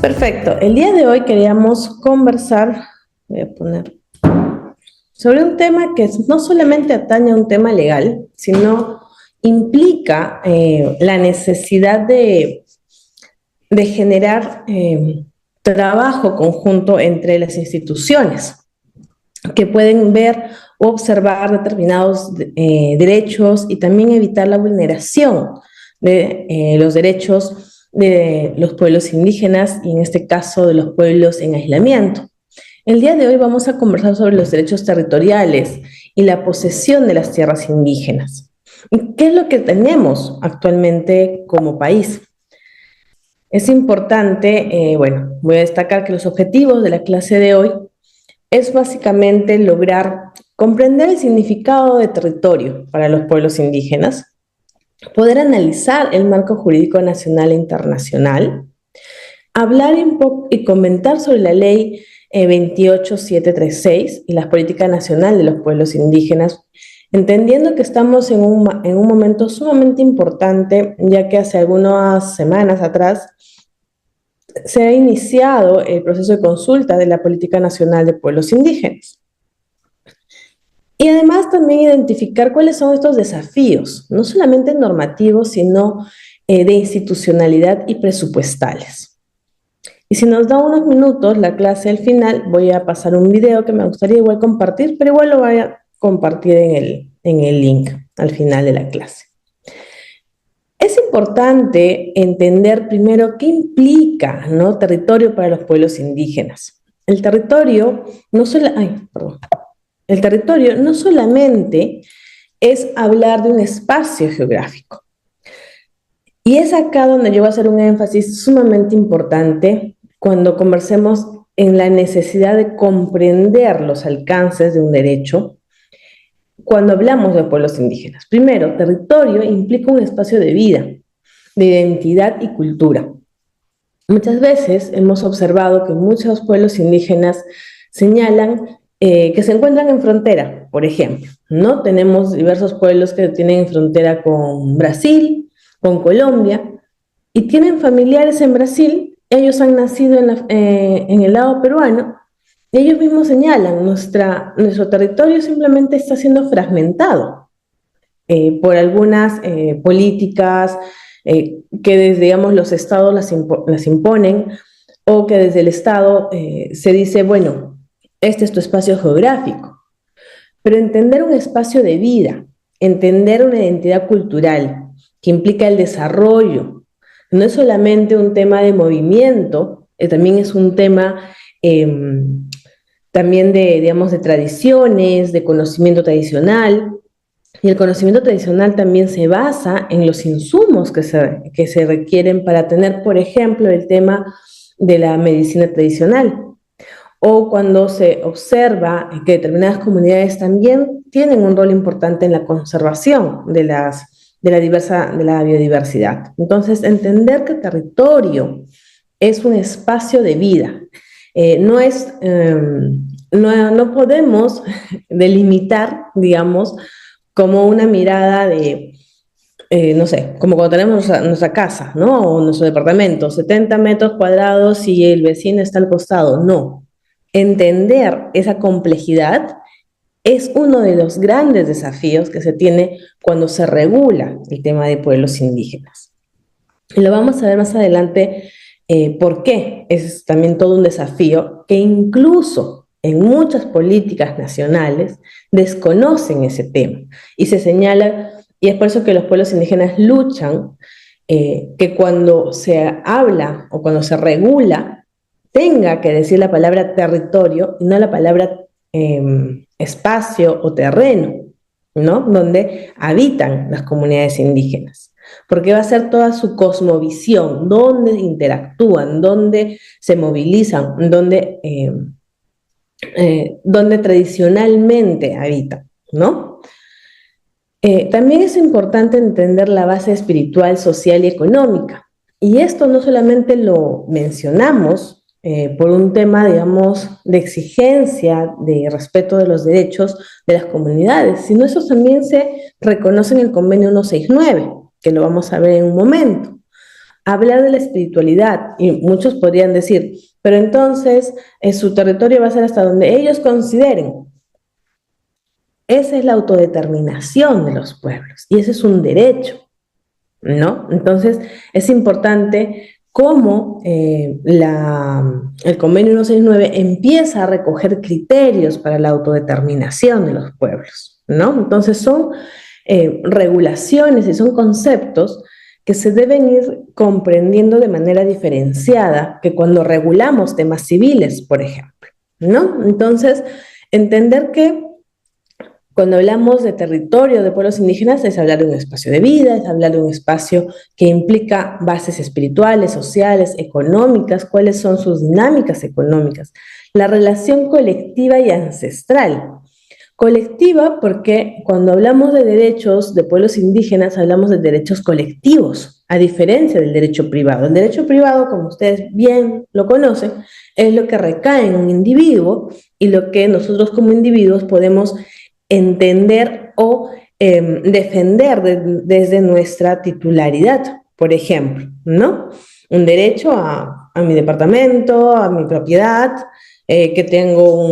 Perfecto. El día de hoy queríamos conversar, voy a poner, sobre un tema que no solamente atañe a un tema legal, sino implica la necesidad de generar trabajo conjunto entre las instituciones que pueden ver o observar determinados derechos y también evitar la vulneración de los derechos de los pueblos indígenas y en este caso de los pueblos en aislamiento. El día de hoy vamos a conversar sobre los derechos territoriales y la posesión de las tierras indígenas. ¿Qué es lo que tenemos actualmente como país? Es importante, voy a destacar que los objetivos de la clase de hoy es básicamente lograr comprender el significado de territorio para los pueblos indígenas, poder analizar el marco jurídico nacional e internacional, hablar y comentar sobre la ley 28736 y la política nacional de los pueblos indígenas, entendiendo que estamos en un momento sumamente importante, ya que hace algunas semanas atrás se ha iniciado el proceso de consulta de la Política Nacional de Pueblos Indígenas. Y además también identificar cuáles son estos desafíos, no solamente normativos, sino de institucionalidad y presupuestales. Y si nos da unos minutos la clase al final, voy a pasar un video que me gustaría igual compartir, pero igual lo voy a compartir en el link al final de la clase. Es importante entender primero qué implica, ¿no?, territorio para los pueblos indígenas. El territorio no solamente es hablar de un espacio geográfico. Y es acá donde yo voy a hacer un énfasis sumamente importante cuando conversemos en la necesidad de comprender los alcances de un derecho cuando hablamos de pueblos indígenas. Primero, territorio implica un espacio de vida, de identidad y cultura. Muchas veces hemos observado que muchos pueblos indígenas señalan que se encuentran en frontera, por ejemplo, ¿no? Tenemos diversos pueblos que tienen frontera con Brasil, con Colombia, y tienen familiares en Brasil, ellos han nacido en el lado peruano, y ellos mismos señalan, nuestro territorio simplemente está siendo fragmentado por algunas políticas que desde, digamos, los estados las imponen, o que desde el estado se dice, bueno, este es tu espacio geográfico. Pero entender un espacio de vida, entender una identidad cultural que implica el desarrollo, no es solamente un tema de movimiento, también es un tema también de, digamos, de tradiciones, de conocimiento tradicional. Y el conocimiento tradicional también se basa en los insumos que se requieren para tener, por ejemplo, el tema de la medicina tradicional. O cuando se observa que determinadas comunidades también tienen un rol importante en la conservación de la biodiversidad. Entonces, entender que el territorio es un espacio de vida. No podemos delimitar, digamos, como una mirada de, no sé, como cuando tenemos nuestra casa, ¿no?, o nuestro departamento, 70 metros cuadrados y el vecino está al costado. No. Entender esa complejidad es uno de los grandes desafíos que se tiene cuando se regula el tema de pueblos indígenas. Y lo vamos a ver más adelante por qué es también todo un desafío que incluso en muchas políticas nacionales desconocen ese tema y se señala, y es por eso que los pueblos indígenas luchan que cuando se habla o cuando se regula tenga que decir la palabra territorio y no la palabra espacio o terreno, ¿no?, donde habitan las comunidades indígenas, porque va a ser toda su cosmovisión, dónde interactúan, dónde se movilizan, dónde tradicionalmente habitan, ¿no? También es importante entender la base espiritual, social y económica. Y esto no solamente lo mencionamos por un tema, digamos, de exigencia, de respeto de los derechos de las comunidades, sino eso también se reconoce en el convenio 169, que lo vamos a ver en un momento. hablar de la espiritualidad, y muchos podrían decir, pero entonces su territorio va a ser hasta donde ellos consideren. Esa es la autodeterminación de los pueblos y ese es un derecho, ¿no? Entonces es importante cómo el convenio 169 empieza a recoger criterios para la autodeterminación de los pueblos, ¿no? Entonces son regulaciones y son conceptos que se deben ir comprendiendo de manera diferenciada que cuando regulamos temas civiles, por ejemplo, ¿no? Entonces, entender que cuando hablamos de territorio de pueblos indígenas es hablar de un espacio de vida, es hablar de un espacio que implica bases espirituales, sociales, económicas, cuáles son sus dinámicas económicas, la relación colectiva y ancestral. Colectiva porque cuando hablamos de derechos de pueblos indígenas hablamos de derechos colectivos, a diferencia del derecho privado. El derecho privado, como ustedes bien lo conocen, es lo que recae en un individuo y lo que nosotros como individuos podemos entender o defender desde nuestra titularidad, por ejemplo, ¿no? Un derecho a mi departamento, a mi propiedad, que tengo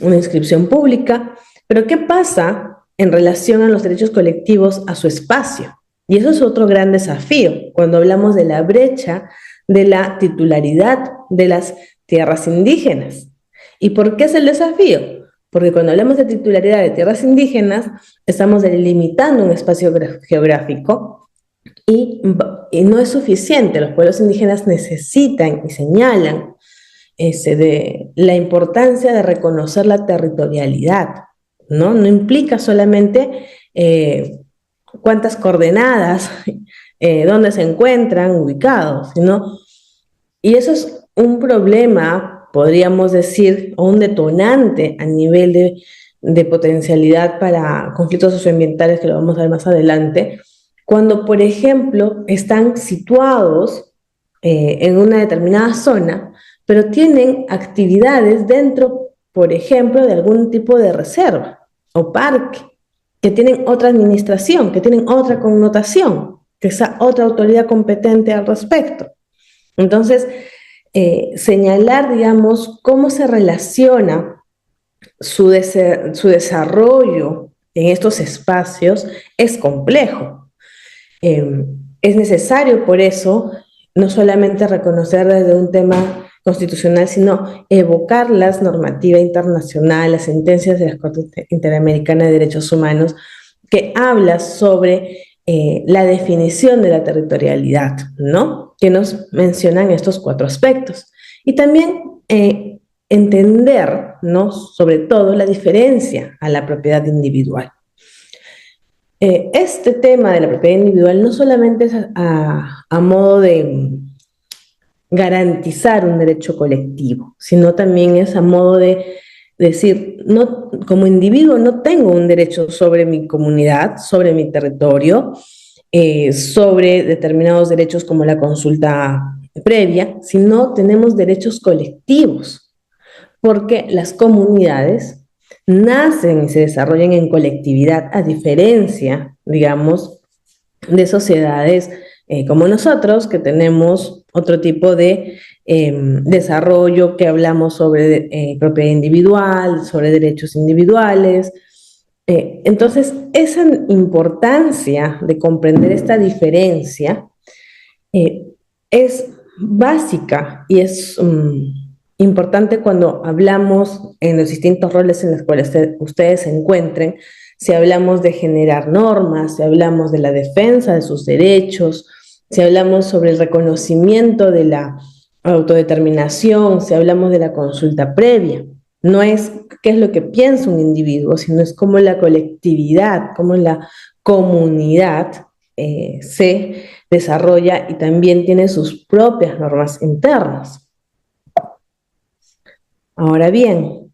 una inscripción pública, pero ¿qué pasa en relación a los derechos colectivos a su espacio? Y eso es otro gran desafío cuando hablamos de la brecha de la titularidad de las tierras indígenas. ¿Y por qué es el desafío? Porque cuando hablamos de titularidad de tierras indígenas, estamos delimitando un espacio geográfico y no es suficiente. Los pueblos indígenas necesitan y señalan de la importancia de reconocer la territorialidad, ¿no? No implica solamente cuántas coordenadas, dónde se encuentran ubicados, sino, y eso es un problema, podríamos decir, o un detonante a nivel de potencialidad para conflictos socioambientales, que lo vamos a ver más adelante, cuando, por ejemplo, están situados en una determinada zona, pero tienen actividades dentro, por ejemplo, de algún tipo de reserva o parque, que tienen otra administración, que tienen otra connotación, que esa otra autoridad competente al respecto. Entonces, señalar, digamos, cómo se relaciona su desarrollo en estos espacios es complejo. Es necesario, por eso, no solamente reconocer desde un tema constitucional, sino evocar la normativa internacional, las sentencias de la Corte Interamericana de Derechos Humanos, que habla sobre la definición de la territorialidad, ¿no? Que nos mencionan estos 4 aspectos. Y también entender, ¿no? Sobre todo la diferencia a la propiedad individual. Este tema de la propiedad individual no solamente es a modo de garantizar un derecho colectivo, sino también es a modo de decir, no, como individuo no tengo un derecho sobre mi comunidad, sobre mi territorio, sobre determinados derechos como la consulta previa, sino tenemos derechos colectivos, porque las comunidades nacen y se desarrollan en colectividad, a diferencia, digamos, de sociedades como nosotros, que tenemos otro tipo de desarrollo, que hablamos sobre propiedad individual, sobre derechos individuales. Entonces, esa importancia de comprender esta diferencia es básica y es importante cuando hablamos en los distintos roles en los cuales ustedes se encuentren, si hablamos de generar normas, si hablamos de la defensa de sus derechos, si hablamos sobre el reconocimiento de la autodeterminación, si hablamos de la consulta previa. No es qué es lo que piensa un individuo, sino es cómo la colectividad, cómo la comunidad se desarrolla y también tiene sus propias normas internas. Ahora bien,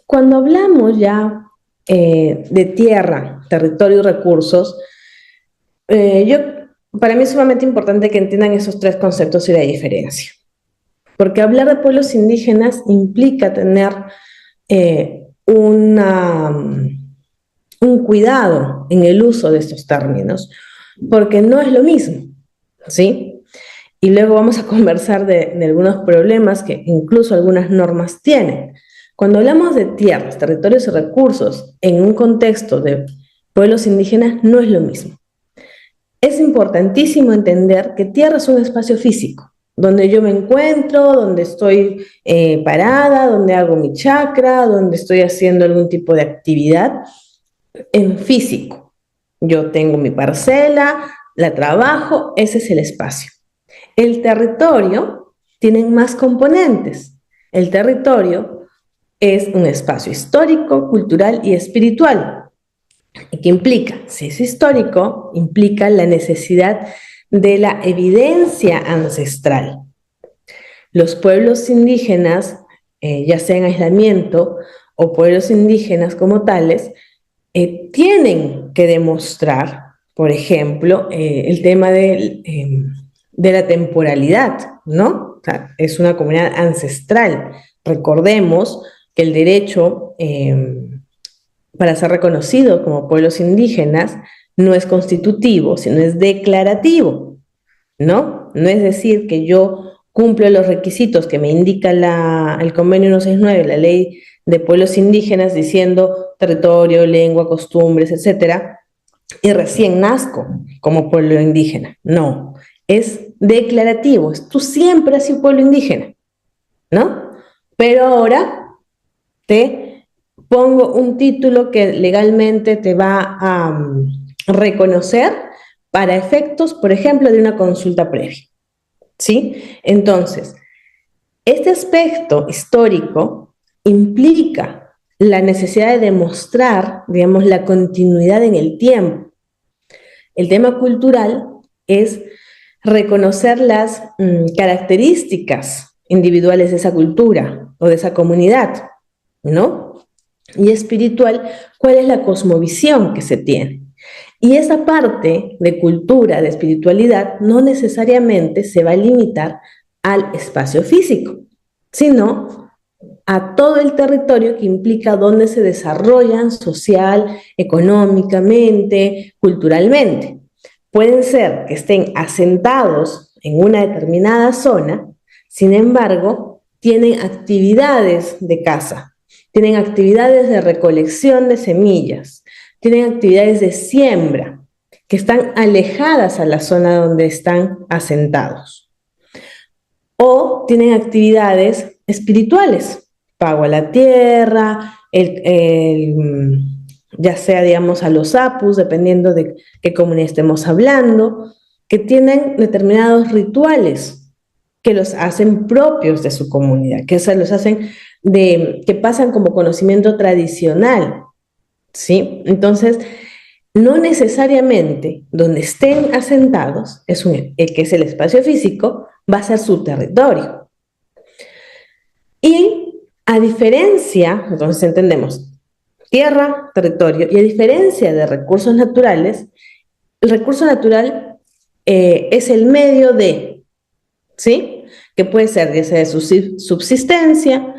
cuando hablamos ya de tierra, territorio y recursos, para mí es sumamente importante que entiendan esos 3 conceptos y la diferencia. Porque hablar de pueblos indígenas implica tener un cuidado en el uso de estos términos, porque no es lo mismo, ¿sí? Y luego vamos a conversar de algunos problemas que incluso algunas normas tienen. Cuando hablamos de tierras, territorios y recursos en un contexto de pueblos indígenas, no es lo mismo. Es importantísimo entender que tierra es un espacio físico, donde yo me encuentro, donde estoy parada, donde hago mi chakra, donde estoy haciendo algún tipo de actividad en físico. Yo tengo mi parcela, la trabajo, ese es el espacio. El territorio tiene más componentes. El territorio es un espacio histórico, cultural y espiritual. ¿Y qué implica? Si es histórico, implica la necesidad de la evidencia ancestral. Los pueblos indígenas, ya sea en aislamiento o pueblos indígenas como tales, tienen que demostrar, por ejemplo, el tema de la temporalidad, ¿no? O sea, es una comunidad ancestral. Recordemos que el derecho para ser reconocido como pueblos indígenas no es constitutivo, sino es declarativo, ¿no? No es decir que yo cumplo los requisitos que me indica el convenio 169, la ley de pueblos indígenas, diciendo territorio, lengua, costumbres, etcétera, y recién nazco como pueblo indígena. No, es declarativo. Tú siempre has sido pueblo indígena, ¿no? Pero ahora te pongo un título que legalmente te va a reconocer para efectos, por ejemplo, de una consulta previa, ¿sí? Entonces, este aspecto histórico implica la necesidad de demostrar, digamos, la continuidad en el tiempo. El tema cultural es reconocer las características individuales de esa cultura o de esa comunidad, ¿no? Y espiritual, ¿cuál es la cosmovisión que se tiene? Y esa parte de cultura, de espiritualidad, no necesariamente se va a limitar al espacio físico, sino a todo el territorio que implica dónde se desarrollan social, económicamente, culturalmente. Pueden ser que estén asentados en una determinada zona, sin embargo, tienen actividades de caza, tienen actividades de recolección de semillas, tienen actividades de siembra, que están alejadas a la zona donde están asentados. O tienen actividades espirituales, pago a la tierra, ya sea, digamos, a los apus, dependiendo de qué comunidad estemos hablando, que tienen determinados rituales que los hacen propios de su comunidad, que los hacen que pasan como conocimiento tradicional, ¿sí? Entonces, no necesariamente donde estén asentados, que es el espacio físico, va a ser su territorio. Y a diferencia, entonces entendemos, tierra, territorio, y a diferencia de recursos naturales, el recurso natural es el medio de, ¿sí? Que puede ser ya sea de subsistencia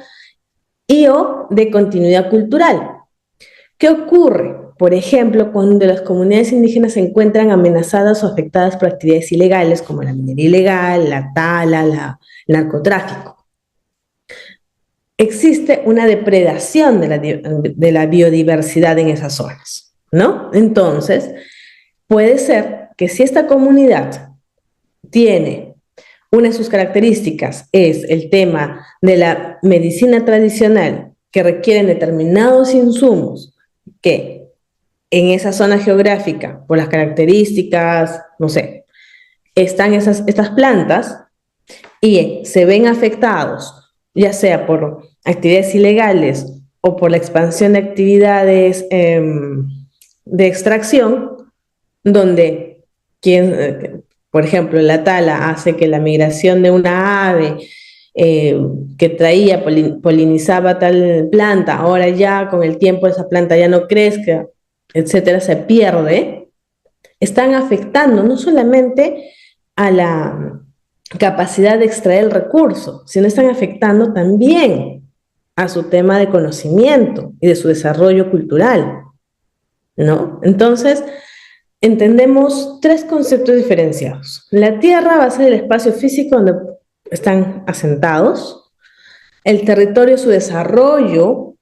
y o de continuidad cultural. ¿Qué ocurre? Por ejemplo, cuando las comunidades indígenas se encuentran amenazadas o afectadas por actividades ilegales como la minería ilegal, la tala, el narcotráfico. Existe una depredación de la biodiversidad en esas zonas, ¿no? Entonces, puede ser que si esta comunidad tiene una de sus características es el tema de la medicina tradicional que requieren determinados insumos que en esa zona geográfica, por las características, no sé, están estas plantas y se ven afectados, ya sea por actividades ilegales o por la expansión de actividades de extracción, donde por ejemplo, la tala hace que la migración de una ave que traía, polinizaba tal planta, ahora ya con el tiempo esa planta ya no crezca, etcétera, se pierde, están afectando no solamente a la capacidad de extraer el recurso, sino están afectando también a su tema de conocimiento y de su desarrollo cultural, ¿no? Entonces, entendemos tres conceptos diferenciados. La tierra va a ser el espacio físico donde están asentados. El territorio, su desarrollo,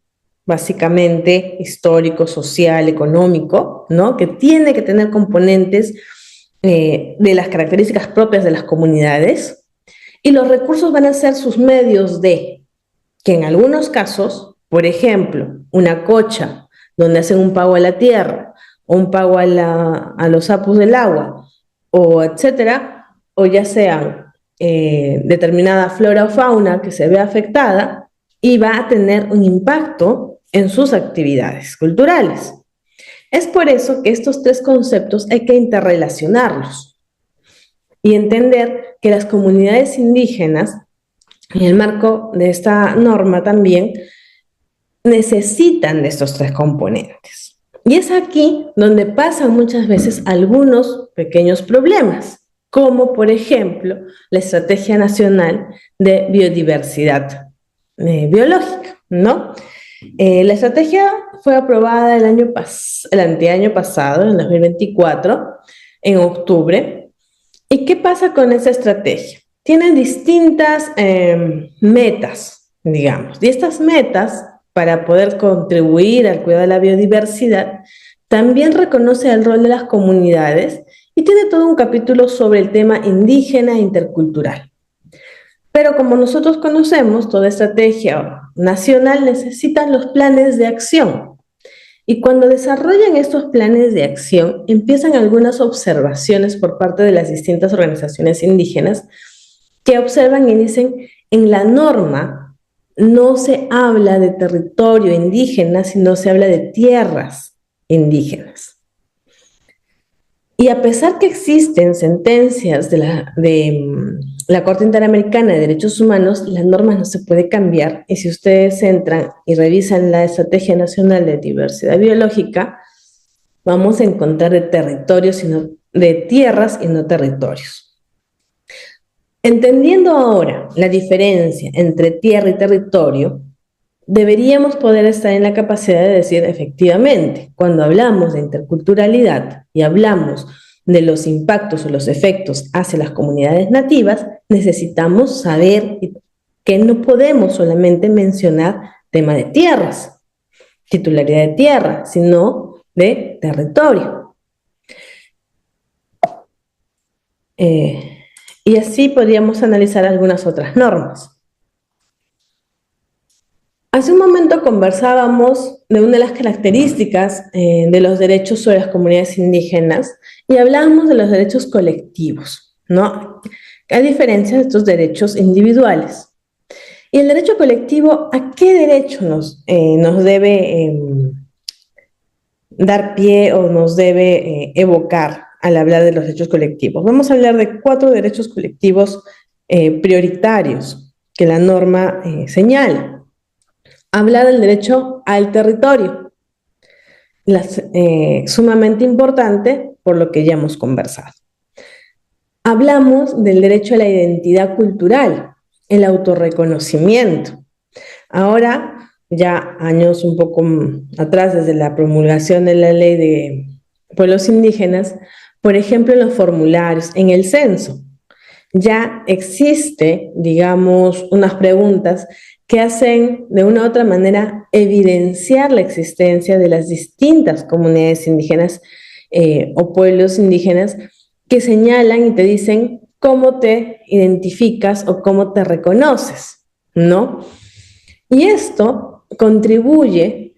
básicamente histórico, social, económico, ¿no? Que tiene que tener componentes de las características propias de las comunidades. Y los recursos van a ser sus medios de, que en algunos casos, por ejemplo, una cocha donde hacen un pago a la tierra, o un pago a los sapos del agua, o etcétera, o ya sean determinada flora o fauna que se ve afectada y va a tener un impacto en sus actividades culturales. Es por eso que estos tres conceptos hay que interrelacionarlos y entender que las comunidades indígenas, en el marco de esta norma también, necesitan de estos tres componentes. Y es aquí donde pasan muchas veces algunos pequeños problemas, como por ejemplo la Estrategia Nacional de Biodiversidad Biológica, ¿no? La estrategia fue aprobada el anteaño pasado, en 2024, en octubre. ¿Y qué pasa con esa estrategia? Tienen distintas metas, digamos, y estas metas, para poder contribuir al cuidado de la biodiversidad, también reconoce el rol de las comunidades y tiene todo un capítulo sobre el tema indígena e intercultural. Pero como nosotros conocemos, toda estrategia nacional necesita los planes de acción. Y cuando desarrollan estos planes de acción, empiezan algunas observaciones por parte de las distintas organizaciones indígenas que observan y dicen, en la norma no se habla de territorio indígena, sino se habla de tierras indígenas. Y a pesar que existen sentencias de la Corte Interamericana de Derechos Humanos, la norma no se puede cambiar. Y si ustedes entran y revisan la Estrategia Nacional de Diversidad Biológica, vamos a encontrar de territorios, de tierras y no territorios. Entendiendo ahora la diferencia entre tierra y territorio, deberíamos poder estar en la capacidad de decir, efectivamente, cuando hablamos de interculturalidad y hablamos de los impactos o los efectos hacia las comunidades nativas, necesitamos saber que no podemos solamente mencionar tema de tierras, titularidad de tierra, sino de territorio. Y así podríamos analizar algunas otras normas. Hace un momento conversábamos de una de las características de los derechos sobre las comunidades indígenas y hablábamos de los derechos colectivos, ¿no? A diferencia de estos derechos individuales. Y el derecho colectivo, ¿a qué derecho nos debe dar pie o nos debe evocar al hablar de los derechos colectivos? Vamos a hablar de 4 derechos colectivos prioritarios que la norma señala. Habla del derecho al territorio, sumamente importante por lo que ya hemos conversado. Hablamos del derecho a la identidad cultural, el autorreconocimiento. Ahora, ya años un poco atrás, desde la promulgación de la ley de pueblos indígenas, por ejemplo, en los formularios, en el censo, ya existe, digamos, unas preguntas que hacen de una u otra manera evidenciar la existencia de las distintas comunidades indígenas o pueblos indígenas que señalan y te dicen cómo te identificas o cómo te reconoces, ¿no? Y esto contribuye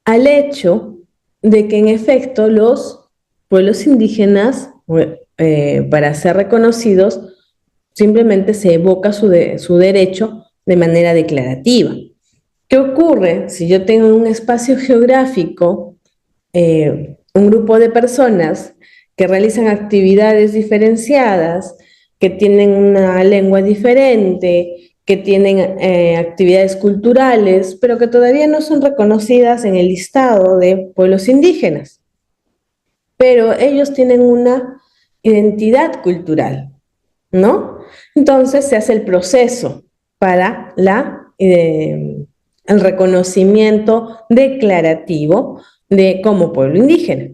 al hecho de que en efecto los pueblos indígenas, para ser reconocidos, simplemente se evoca su derecho de manera declarativa. ¿Qué ocurre si yo tengo en un espacio geográfico un grupo de personas que realizan actividades diferenciadas, que tienen una lengua diferente, que tienen actividades culturales, pero que todavía no son reconocidas en el listado de pueblos indígenas? Pero ellos tienen una identidad cultural, ¿no? Entonces se hace el proceso para el reconocimiento declarativo de como pueblo indígena.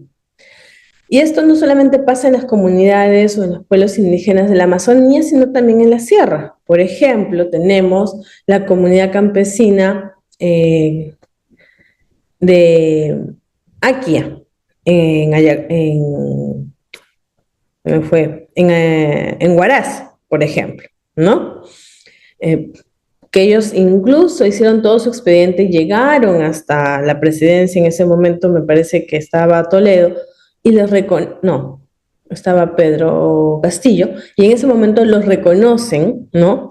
Y esto no solamente pasa en las comunidades o en los pueblos indígenas de la Amazonía, sino también en la sierra. Por ejemplo, tenemos la comunidad campesina de Akia, en Huaraz, por ejemplo, ¿no? Eh, que ellos incluso hicieron todo su expediente, llegaron hasta la presidencia, en ese momento me parece que estaba Toledo, y no, estaba Pedro Castillo, y en ese momento los reconocen, ¿no?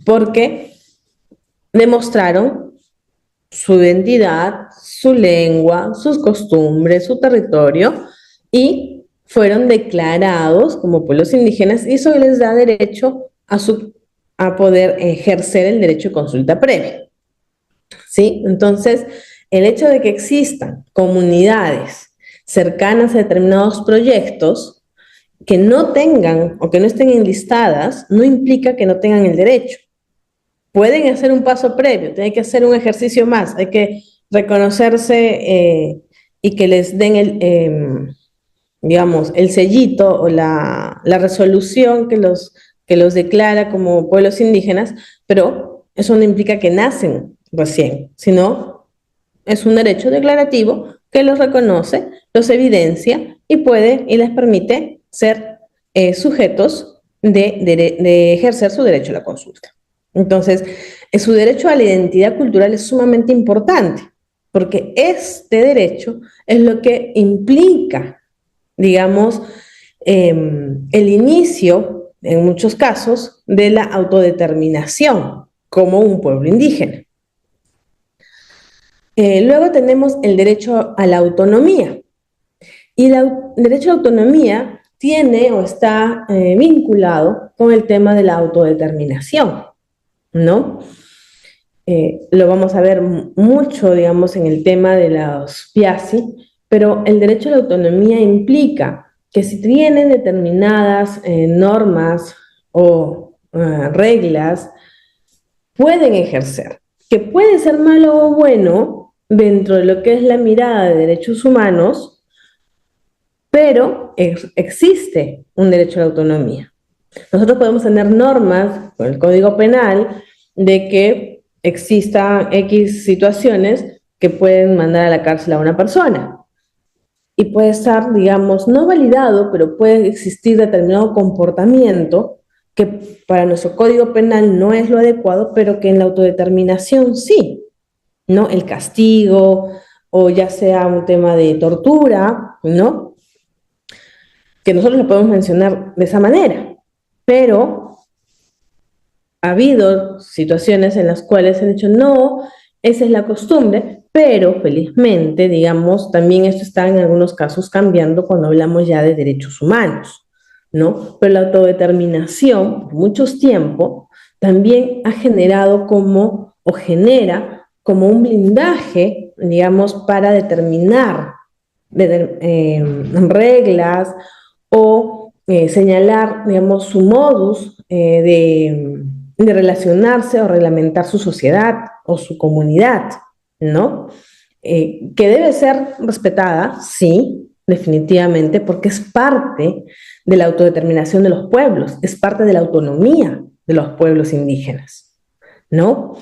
Porque demostraron su identidad, su lengua, sus costumbres, su territorio, y fueron declarados como pueblos indígenas, y eso les da derecho a poder ejercer el derecho de consulta previa. ¿Sí? Entonces, el hecho de que existan comunidades cercanas a determinados proyectos que no tengan o que no estén enlistadas, no implica que no tengan el derecho. Pueden hacer un paso previo, tienen que hacer un ejercicio más, hay que reconocerse y que les den digamos, el sellito o la resolución que los declara como pueblos indígenas, pero eso no implica que nacen recién, sino es un derecho declarativo que los reconoce, los evidencia y les permite ser sujetos de ejercer su derecho a la consulta. Entonces, su derecho a la identidad cultural es sumamente importante, porque este derecho es lo que implica, digamos, el inicio, en muchos casos, de la autodeterminación como un pueblo indígena. Luego tenemos el derecho a la autonomía. Y el derecho a la autonomía tiene o está vinculado con el tema de la autodeterminación, ¿no? Lo vamos a ver mucho, digamos, en el tema de los PIASI, pero el derecho a la autonomía implica que si tienen determinadas normas o reglas, pueden ejercer, que puede ser malo o bueno dentro de lo que es la mirada de derechos humanos, pero existe un derecho a la autonomía. Nosotros podemos tener normas con el Código Penal de que existan X situaciones que pueden mandar a la cárcel a una persona. Y puede estar, digamos, no validado, pero puede existir determinado comportamiento que para nuestro Código Penal no es lo adecuado, pero que en la autodeterminación sí, ¿no? El castigo, o ya sea un tema de tortura, ¿no? Que nosotros lo podemos mencionar de esa manera, pero ha habido situaciones en las cuales se han dicho, no, esa es la costumbre, pero felizmente, digamos, también esto está en algunos casos cambiando cuando hablamos ya de derechos humanos, ¿no? Pero la autodeterminación, por muchos tiempos, también ha generado como, o genera como un blindaje, digamos, para determinar reglas o señalar, digamos, su modus de relacionarse o reglamentar su sociedad o su comunidad, ¿no? Que debe ser respetada, sí, definitivamente, porque es parte de la autodeterminación de los pueblos, es parte de la autonomía de los pueblos indígenas, ¿no?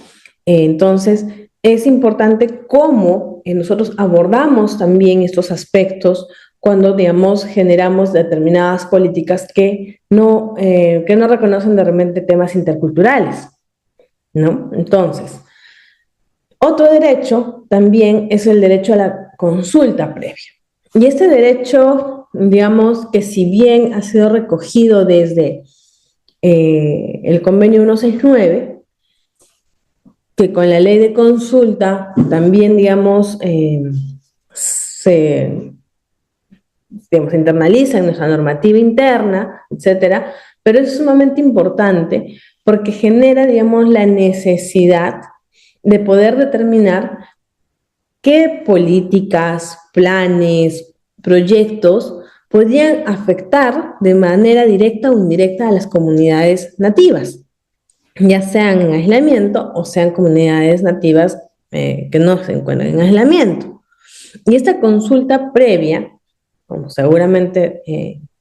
Entonces, es importante cómo nosotros abordamos también estos aspectos cuando, digamos, generamos determinadas políticas que no reconocen de repente temas interculturales, ¿no? Entonces, otro derecho también es el derecho a la consulta previa. Y este derecho, digamos, que si bien ha sido recogido desde el convenio 169, que con la ley de consulta también, digamos, se internaliza en nuestra normativa interna, etcétera, pero es sumamente importante porque genera, digamos, la necesidad de poder determinar qué políticas, planes, proyectos podrían afectar de manera directa o indirecta a las comunidades nativas, ya sean en aislamiento o sean comunidades nativas que no se encuentran en aislamiento. Y esta consulta previa como seguramente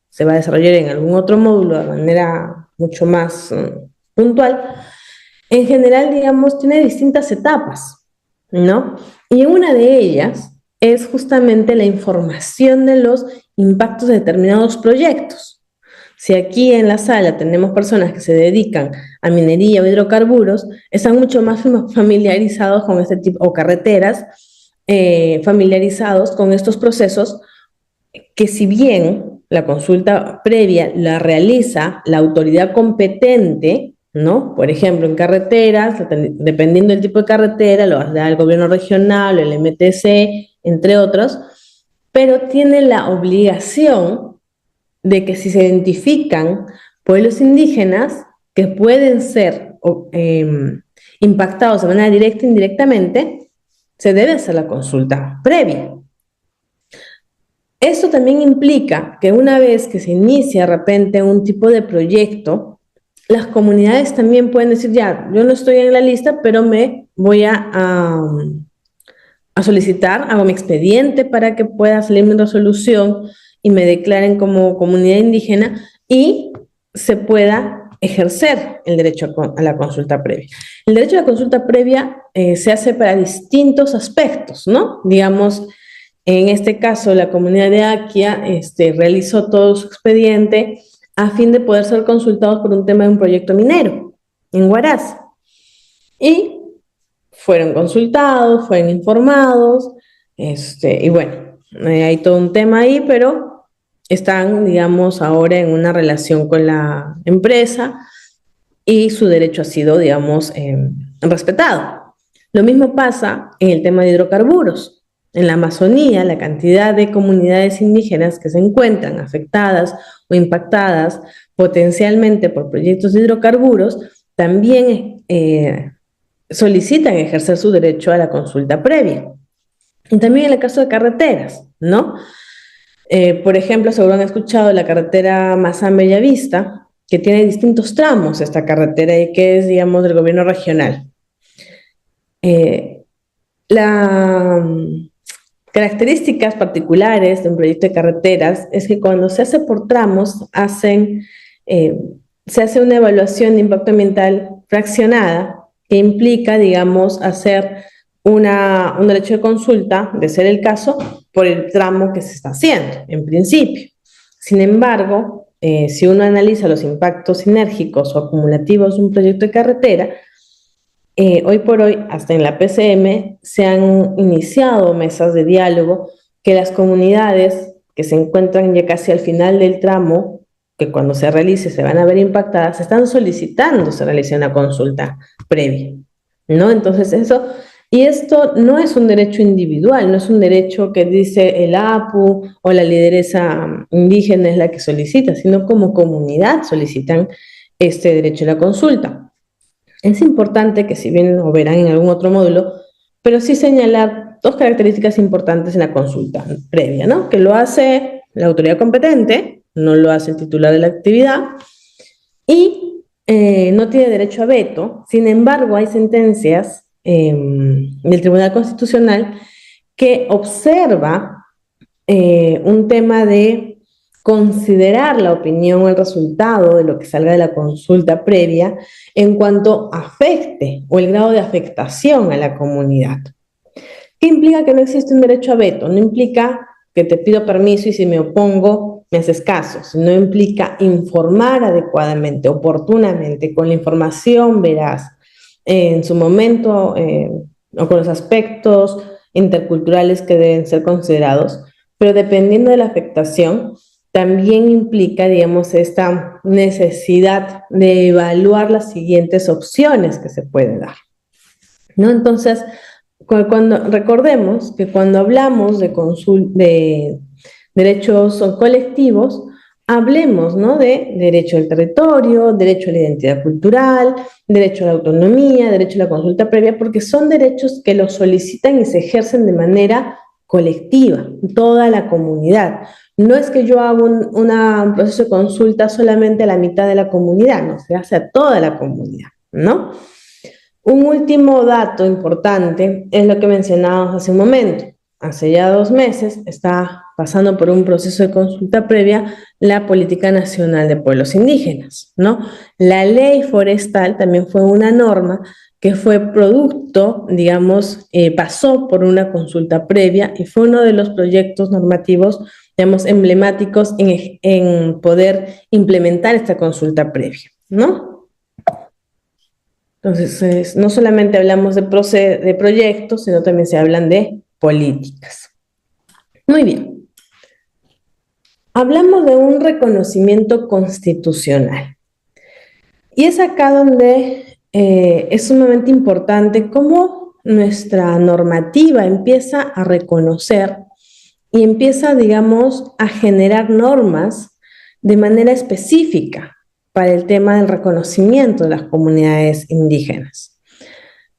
se va a desarrollar en algún otro módulo de manera mucho más puntual, en general, digamos, tiene distintas etapas, ¿no? Y una de ellas es justamente la información de los impactos de determinados proyectos. Si aquí en la sala tenemos personas que se dedican a minería o hidrocarburos, están mucho más familiarizados con este tipo, o carreteras, familiarizados con estos procesos que si bien la consulta previa la realiza la autoridad competente, ¿no? Por ejemplo, en carreteras, dependiendo del tipo de carretera, lo da el gobierno regional, el MTC, entre otros, pero tiene la obligación de que si se identifican pueblos indígenas que pueden ser impactados de manera directa e indirectamente, se debe hacer la consulta previa. Esto también implica que una vez que se inicia de repente un tipo de proyecto, las comunidades también pueden decir, ya, yo no estoy en la lista, pero me voy a solicitar, hago mi expediente para que pueda salir mi resolución y me declaren como comunidad indígena y se pueda ejercer el derecho a la consulta previa. El derecho a la consulta previa se hace para distintos aspectos, ¿no? Digamos, en este caso, la comunidad de Akia realizó todo su expediente a fin de poder ser consultados por un tema de un proyecto minero en Huaraz. Y fueron consultados, fueron informados, y bueno, hay todo un tema ahí, pero están, digamos, ahora en una relación con la empresa y su derecho ha sido, digamos, respetado. Lo mismo pasa en el tema de hidrocarburos. En la Amazonía, la cantidad de comunidades indígenas que se encuentran afectadas o impactadas potencialmente por proyectos de hidrocarburos también solicitan ejercer su derecho a la consulta previa. Y también en el caso de carreteras, ¿no? Por ejemplo, seguro han escuchado la carretera Mazán-Bellavista, que tiene distintos tramos esta carretera y que es, digamos, del gobierno regional. Las características particulares de un proyecto de carreteras es que cuando se hace por tramos, se hace una evaluación de impacto ambiental fraccionada que implica, digamos, hacer un derecho de consulta, de ser el caso, por el tramo que se está haciendo, en principio. Sin embargo, si uno analiza los impactos sinérgicos o acumulativos de un proyecto de carretera, hoy por hoy, hasta en la PCM, se han iniciado mesas de diálogo que las comunidades que se encuentran ya casi al final del tramo, que cuando se realice se van a ver impactadas, están solicitando se realice una consulta previa, ¿no? Entonces y esto no es un derecho individual, no es un derecho que dice el APU o la lideresa indígena es la que solicita, sino como comunidad solicitan este derecho a la consulta. Es importante que si bien lo verán en algún otro módulo, pero sí señalar dos características importantes en la consulta previa, ¿no? Que lo hace la autoridad competente, no lo hace el titular de la actividad, y no tiene derecho a veto. Sin embargo, hay sentencias del Tribunal Constitucional que observa un tema de considerar la opinión o el resultado de lo que salga de la consulta previa en cuanto afecte o el grado de afectación a la comunidad. ¿Qué implica que no existe un derecho a veto? No implica que te pido permiso y si me opongo me haces caso, sino implica informar adecuadamente, oportunamente, con la información veraz, en su momento o con los aspectos interculturales que deben ser considerados, pero dependiendo de la afectación, también implica, digamos, esta necesidad de evaluar las siguientes opciones que se pueden dar, ¿no? Entonces, recordemos que cuando hablamos de derechos colectivos, hablemos, ¿no? De derecho al territorio, derecho a la identidad cultural, derecho a la autonomía, derecho a la consulta previa, porque son derechos que los solicitan y se ejercen de manera colectiva, toda la comunidad. No es que yo haga un proceso de consulta solamente a la mitad de la comunidad, no, se hace a toda la comunidad, ¿no? Un último dato importante es lo que mencionábamos hace un momento. Hace ya 2 meses está pasando por un proceso de consulta previa, la Política Nacional de Pueblos Indígenas, ¿no? La ley forestal también fue una norma que fue producto, digamos, pasó por una consulta previa y fue uno de los proyectos normativos, digamos, emblemáticos en poder implementar esta consulta previa, ¿no? Entonces, no solamente hablamos de proyectos, sino también se hablan de políticas. Muy bien. Hablamos de un reconocimiento constitucional. Y es acá donde es sumamente importante cómo nuestra normativa empieza a reconocer y empieza, digamos, a generar normas de manera específica para el tema del reconocimiento de las comunidades indígenas.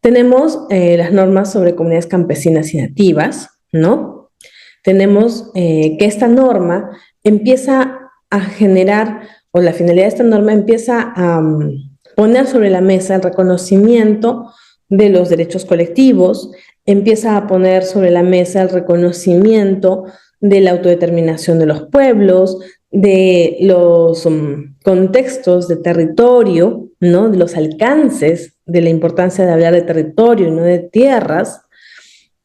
Tenemos las normas sobre comunidades campesinas y nativas, ¿no? Tenemos que esta norma empieza a generar, o la finalidad de esta norma empieza a poner sobre la mesa el reconocimiento de los derechos colectivos, empieza a poner sobre la mesa el reconocimiento de la autodeterminación de los pueblos, de los contextos de territorio, ¿no? De los alcances, de la importancia de hablar de territorio y no de tierras,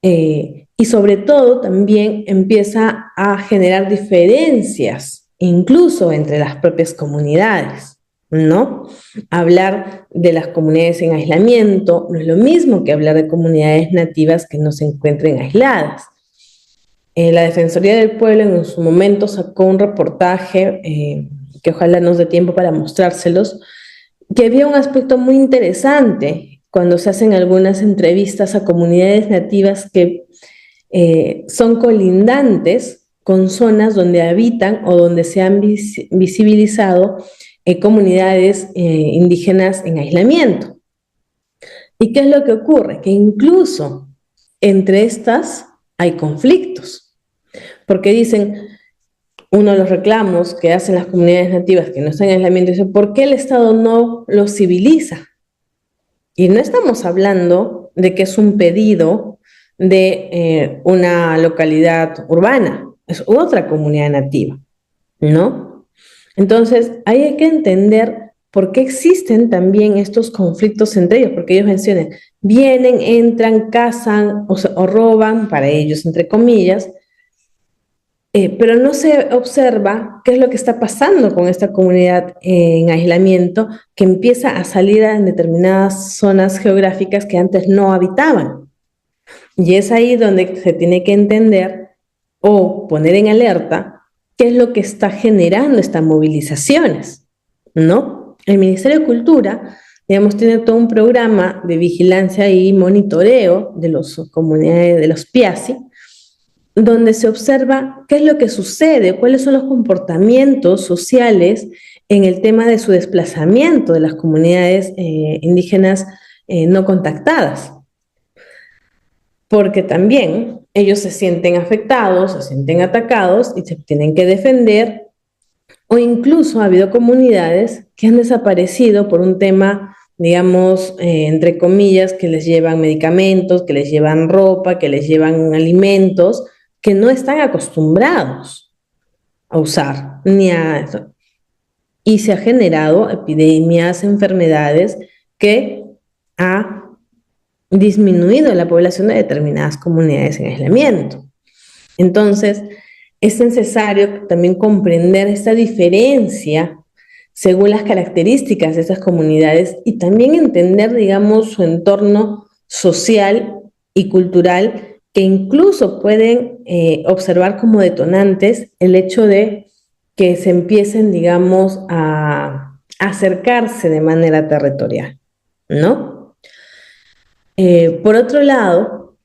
y sobre todo también empieza a generar diferencias, incluso entre las propias comunidades, ¿no? Hablar de las comunidades en aislamiento no es lo mismo que hablar de comunidades nativas que no se encuentren aisladas. La Defensoría del Pueblo en su momento sacó un reportaje, que ojalá nos dé tiempo para mostrárselos, que había un aspecto muy interesante cuando se hacen algunas entrevistas a comunidades nativas que son colindantes con zonas donde habitan o donde se han visibilizado comunidades indígenas en aislamiento. ¿Y qué es lo que ocurre? Que incluso entre estas hay conflictos. Porque dicen, uno de los reclamos que hacen las comunidades nativas que no están en aislamiento, dice, ¿por qué el Estado no los civiliza? Y no estamos hablando de que es un pedido de una localidad urbana, es otra comunidad nativa, ¿no? Entonces, hay que entender por qué existen también estos conflictos entre ellos, porque ellos mencionan, vienen, entran, cazan o roban, para ellos, entre comillas, pero no se observa qué es lo que está pasando con esta comunidad en aislamiento que empieza a salir en determinadas zonas geográficas que antes no habitaban. Y es ahí donde se tiene que entender o poner en alerta qué es lo que está generando estas movilizaciones, ¿no? El Ministerio de Cultura, digamos, tiene todo un programa de vigilancia y monitoreo de las comunidades, de los PIACI, donde se observa qué es lo que sucede, cuáles son los comportamientos sociales en el tema de su desplazamiento de las comunidades indígenas no contactadas. Porque también ellos se sienten afectados, se sienten atacados y se tienen que defender, o incluso ha habido comunidades que han desaparecido por un tema, digamos, entre comillas, que les llevan medicamentos, que les llevan ropa, que les llevan alimentos, que no están acostumbrados a usar, ni a eso. Y se ha generado epidemias, enfermedades que ha disminuido la población de determinadas comunidades en aislamiento. Entonces, es necesario también comprender esta diferencia según las características de esas comunidades y también entender, digamos, su entorno social y cultural que incluso pueden observar como detonantes el hecho de que se empiecen, digamos, a acercarse de manera territorial, ¿no? Por otro lado,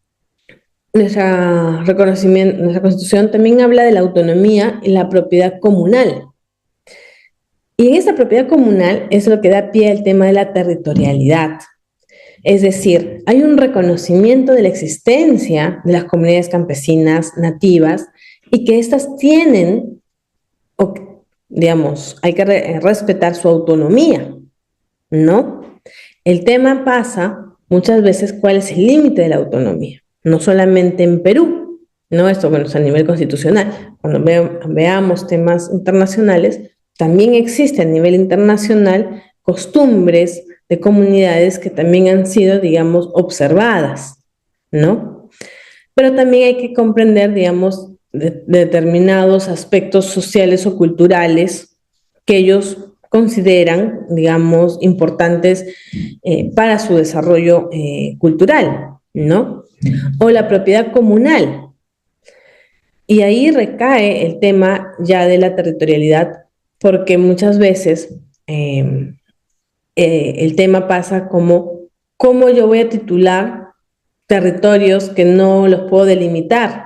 nuestra Constitución también habla de la autonomía y la propiedad comunal. Y en esta propiedad comunal es lo que da pie al tema de la territorialidad. Es decir, hay un reconocimiento de la existencia de las comunidades campesinas nativas y que éstas tienen, digamos, hay que respetar su autonomía, ¿no? El tema pasa muchas veces cuál es el límite de la autonomía, no solamente en Perú, ¿no? Esto, bueno, es a nivel constitucional. Cuando veamos temas internacionales, también existe a nivel internacional costumbres de comunidades que también han sido, digamos, observadas, ¿no? Pero también hay que comprender, digamos, determinados aspectos sociales o culturales que ellos consideran, digamos, importantes para su desarrollo cultural, ¿no? O la propiedad comunal. Y ahí recae el tema ya de la territorialidad, porque muchas veces el tema pasa como, ¿cómo yo voy a titular territorios que no los puedo delimitar,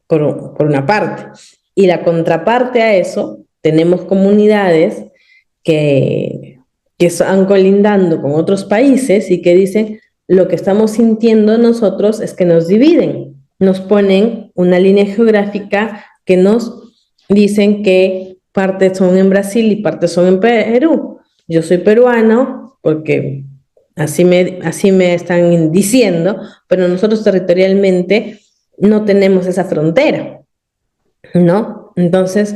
por una parte? Y la contraparte a eso, tenemos comunidades que están colindando con otros países y que dicen, lo que estamos sintiendo nosotros es que nos dividen, nos ponen una línea geográfica que nos dicen que partes son en Brasil y partes son en Perú. Yo soy peruano porque así me están diciendo, pero nosotros territorialmente no tenemos esa frontera, ¿no? Entonces,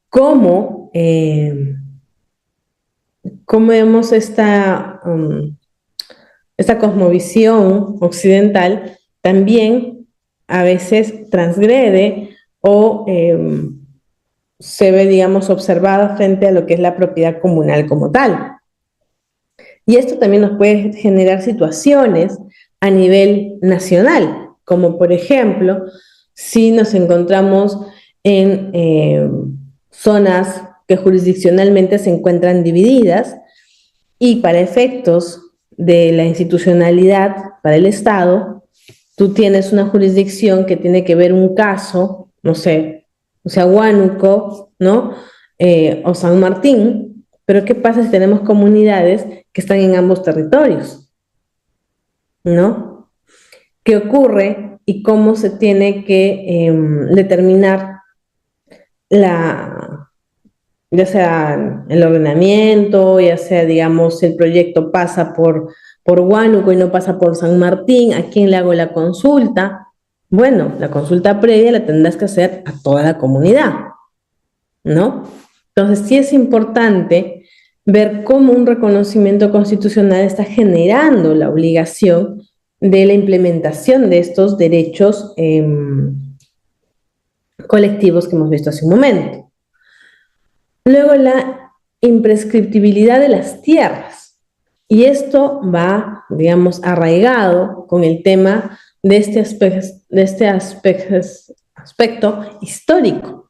¿cómo, cómo vemos esta cosmovisión occidental también a veces transgrede o se ve, digamos, observada frente a lo que es la propiedad comunal como tal? Y esto también nos puede generar situaciones a nivel nacional, como por ejemplo, si nos encontramos en zonas que jurisdiccionalmente se encuentran divididas y para efectos de la institucionalidad para el Estado, tú tienes una jurisdicción que tiene que ver un caso, no sé, o sea, Huánuco, ¿no? O San Martín, pero ¿qué pasa si tenemos comunidades que están en ambos territorios? ¿No? ¿Qué ocurre y cómo se tiene que determinar la, ya sea el ordenamiento, ya sea, digamos, si el proyecto pasa por Huánuco y no pasa por San Martín, ¿a quién le hago la consulta? Bueno, la consulta previa la tendrás que hacer a toda la comunidad, ¿no? Entonces, sí es importante ver cómo un reconocimiento constitucional está generando la obligación de la implementación de estos derechos colectivos que hemos visto hace un momento. Luego, la imprescriptibilidad de las tierras. Y esto va, digamos, arraigado con el tema de este aspecto histórico.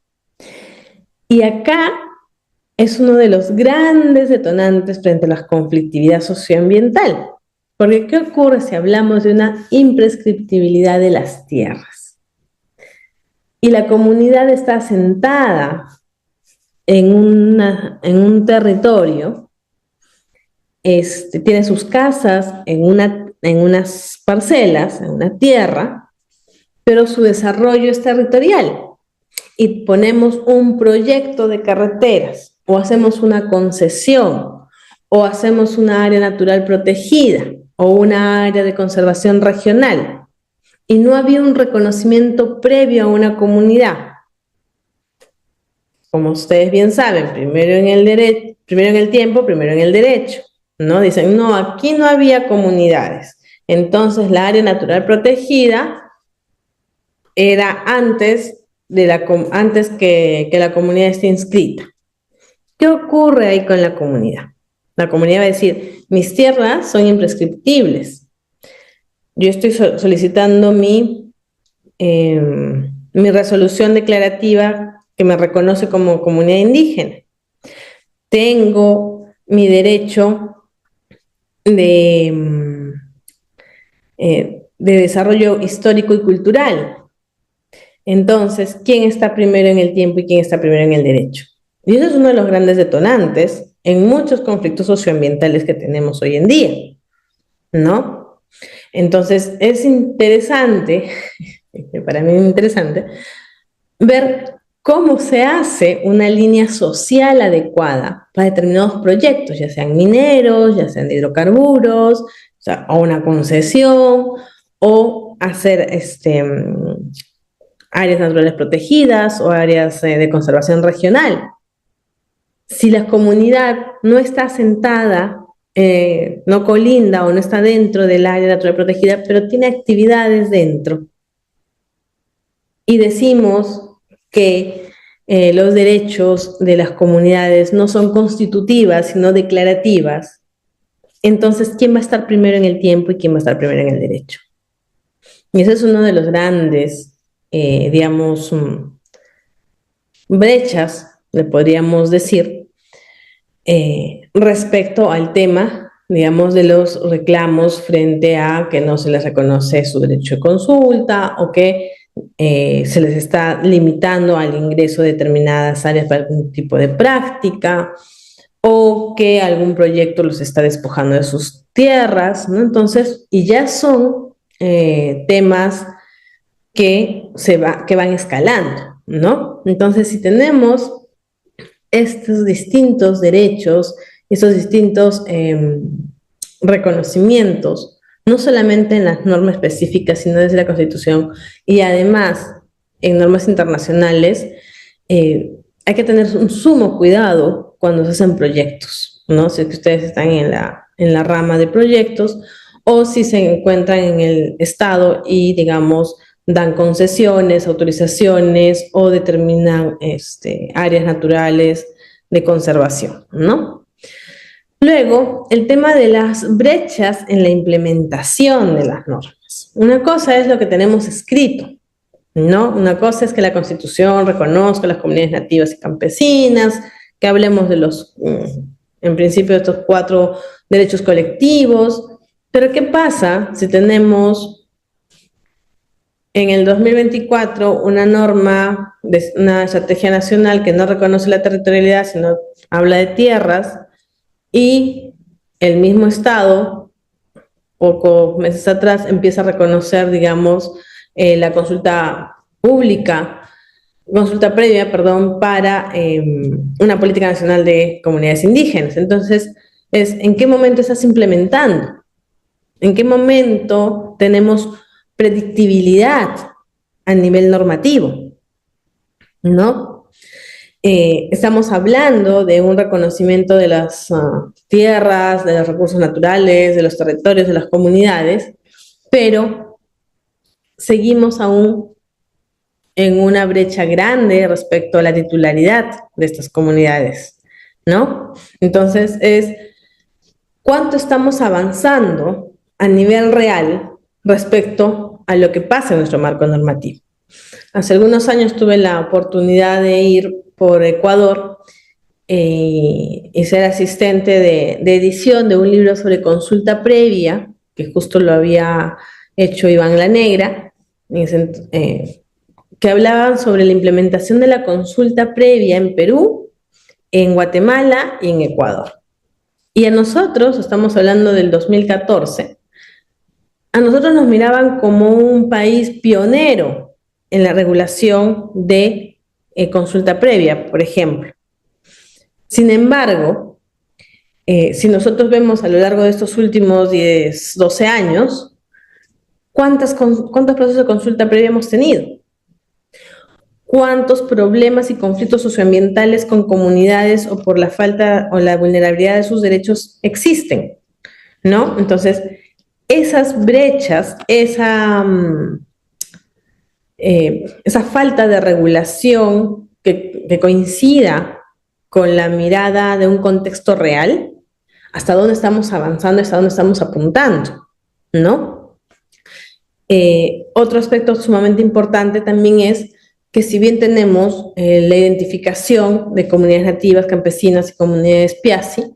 Y acá es uno de los grandes detonantes frente a la conflictividad socioambiental. Porque ¿qué ocurre si hablamos de una imprescriptibilidad de las tierras? Y la comunidad está asentada en un territorio, tiene sus casas en unas parcelas, en una tierra, pero su desarrollo es territorial. Y ponemos un proyecto de carreteras, o hacemos una concesión, o hacemos una área natural protegida, o una área de conservación regional, y no había un reconocimiento previo a una comunidad. Como ustedes bien saben, primero en el tiempo, primero en el derecho, ¿no? Dicen, no, aquí no había comunidades. Entonces, la área natural protegida era antes que la comunidad esté inscrita. ¿Qué ocurre ahí con la comunidad? La comunidad va a decir, mis tierras son imprescriptibles. Yo estoy solicitando mi resolución declarativa que me reconoce como comunidad indígena. Tengo mi derecho de desarrollo histórico y cultural. Entonces, ¿quién está primero en el tiempo y quién está primero en el derecho? Y eso es uno de los grandes detonantes en muchos conflictos socioambientales que tenemos hoy en día, ¿no? Entonces, es interesante, para mí es interesante, ver cómo se hace una línea social adecuada para determinados proyectos, ya sean mineros, ya sean de hidrocarburos, o una concesión, o hacer áreas naturales protegidas o áreas de conservación regional. Si la comunidad no está asentada, no colinda o no está dentro del área natural protegida, pero tiene actividades dentro, y decimos que los derechos de las comunidades no son constitutivas, sino declarativas, entonces, ¿quién va a estar primero en el tiempo y quién va a estar primero en el derecho? Y ese es uno de los grandes, digamos, brechas, le podríamos decir, respecto al tema, digamos, de los reclamos frente a que no se les reconoce su derecho de consulta o que se les está limitando al ingreso de determinadas áreas para algún tipo de práctica o que algún proyecto los está despojando de sus tierras, ¿no? Entonces, y ya son temas que van escalando, ¿no? Entonces, si tenemos estos distintos derechos, estos distintos reconocimientos, no solamente en las normas específicas, sino desde la Constitución y además en normas internacionales, hay que tener un sumo cuidado cuando se hacen proyectos, ¿no? Si es que ustedes están en la rama de proyectos o si se encuentran en el Estado y, digamos, dan concesiones, autorizaciones o determinan áreas naturales de conservación, ¿no? Luego, el tema de las brechas en la implementación de las normas. Una cosa es lo que tenemos escrito, ¿no? Una cosa es que la Constitución reconozca las comunidades nativas y campesinas, que hablemos de en principio, de estos 4 derechos colectivos, pero ¿qué pasa si tenemos en el 2024 una norma, una estrategia nacional que no reconoce la territorialidad, sino habla de tierras, y el mismo Estado, pocos meses atrás, empieza a reconocer, digamos, la consulta previa, perdón, para una política nacional de comunidades indígenas? Entonces, ¿en qué momento estás implementando? ¿En qué momento tenemos predictibilidad a nivel normativo? ¿No? Estamos hablando de un reconocimiento de las tierras, de los recursos naturales, de los territorios, de las comunidades, pero seguimos aún en una brecha grande respecto a la titularidad de estas comunidades, ¿no? Entonces, ¿cuánto estamos avanzando a nivel real respecto a lo que pasa en nuestro marco normativo? Hace algunos años tuve la oportunidad de ir por Ecuador y ser asistente de edición de un libro sobre consulta previa, que justo lo había hecho Iván La Negra, que hablaban sobre la implementación de la consulta previa en Perú, en Guatemala y en Ecuador. Y a nosotros, estamos hablando del 2014, a nosotros nos miraban como un país pionero en la regulación de consulta previa, por ejemplo. Sin embargo, si nosotros vemos a lo largo de estos últimos 10, 12 años, ¿cuántos procesos de consulta previa hemos tenido? ¿Cuántos problemas y conflictos socioambientales con comunidades o por la falta o la vulnerabilidad de sus derechos existen? ¿No? Entonces, esas brechas, esa falta de regulación que coincida con la mirada de un contexto real, hasta dónde estamos avanzando, hasta dónde estamos apuntando, ¿no? Otro aspecto sumamente importante también es que si bien tenemos la identificación de comunidades nativas, campesinas y comunidades Piasi,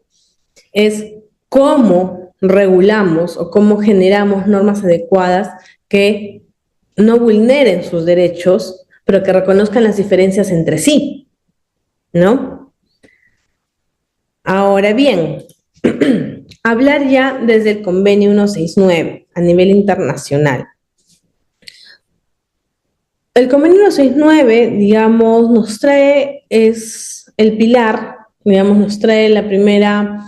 es cómo regulamos o cómo generamos normas adecuadas que no vulneren sus derechos, pero que reconozcan las diferencias entre sí, ¿no? Ahora bien, hablar ya desde el convenio 169 a nivel internacional. El convenio 169, digamos, nos trae, es el pilar, digamos, nos trae la primera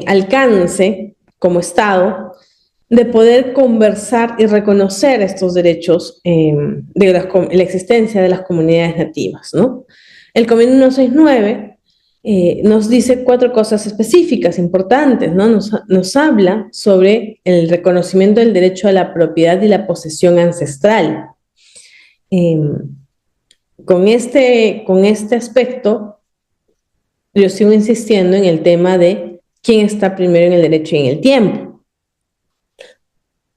alcance como Estado de poder conversar y reconocer estos derechos de la existencia de las comunidades nativas, ¿no? El Convenio 169 nos dice 4 cosas específicas, importantes, ¿no? Nos habla sobre el reconocimiento del derecho a la propiedad y la posesión ancestral. Con este aspecto, yo sigo insistiendo en el tema de quién está primero en el derecho y en el tiempo.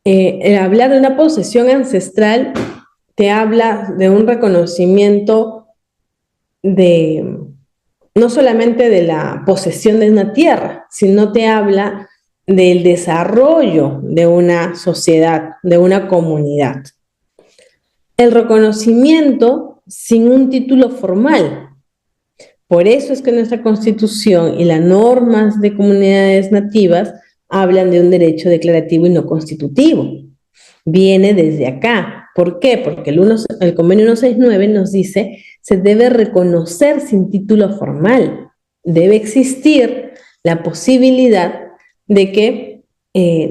El hablar de una posesión ancestral te habla de un reconocimiento de no solamente de la posesión de una tierra, sino te habla del desarrollo de una sociedad, de una comunidad. El reconocimiento sin un título formal. Por eso es que nuestra Constitución y las normas de comunidades nativas hablan de un derecho declarativo y no constitutivo. Viene desde acá. ¿Por qué? Porque el Convenio 169 nos dice se debe reconocer sin título formal. Debe existir la posibilidad de que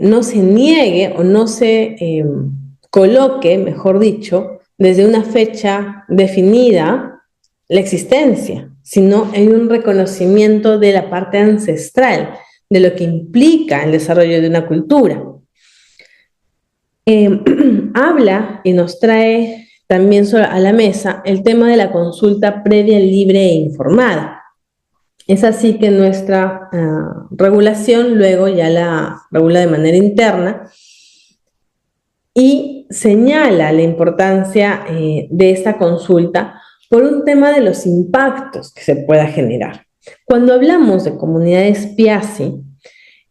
no se niegue o no se coloque, mejor dicho, desde una fecha definida la existencia, sino en un reconocimiento de la parte ancestral, de lo que implica el desarrollo de una cultura. Habla y nos trae también a la mesa el tema de la consulta previa, libre e informada. Es así que nuestra regulación luego ya la regula de manera interna y señala la importancia de esta consulta por un tema de los impactos que se pueda generar. Cuando hablamos de comunidades Piasi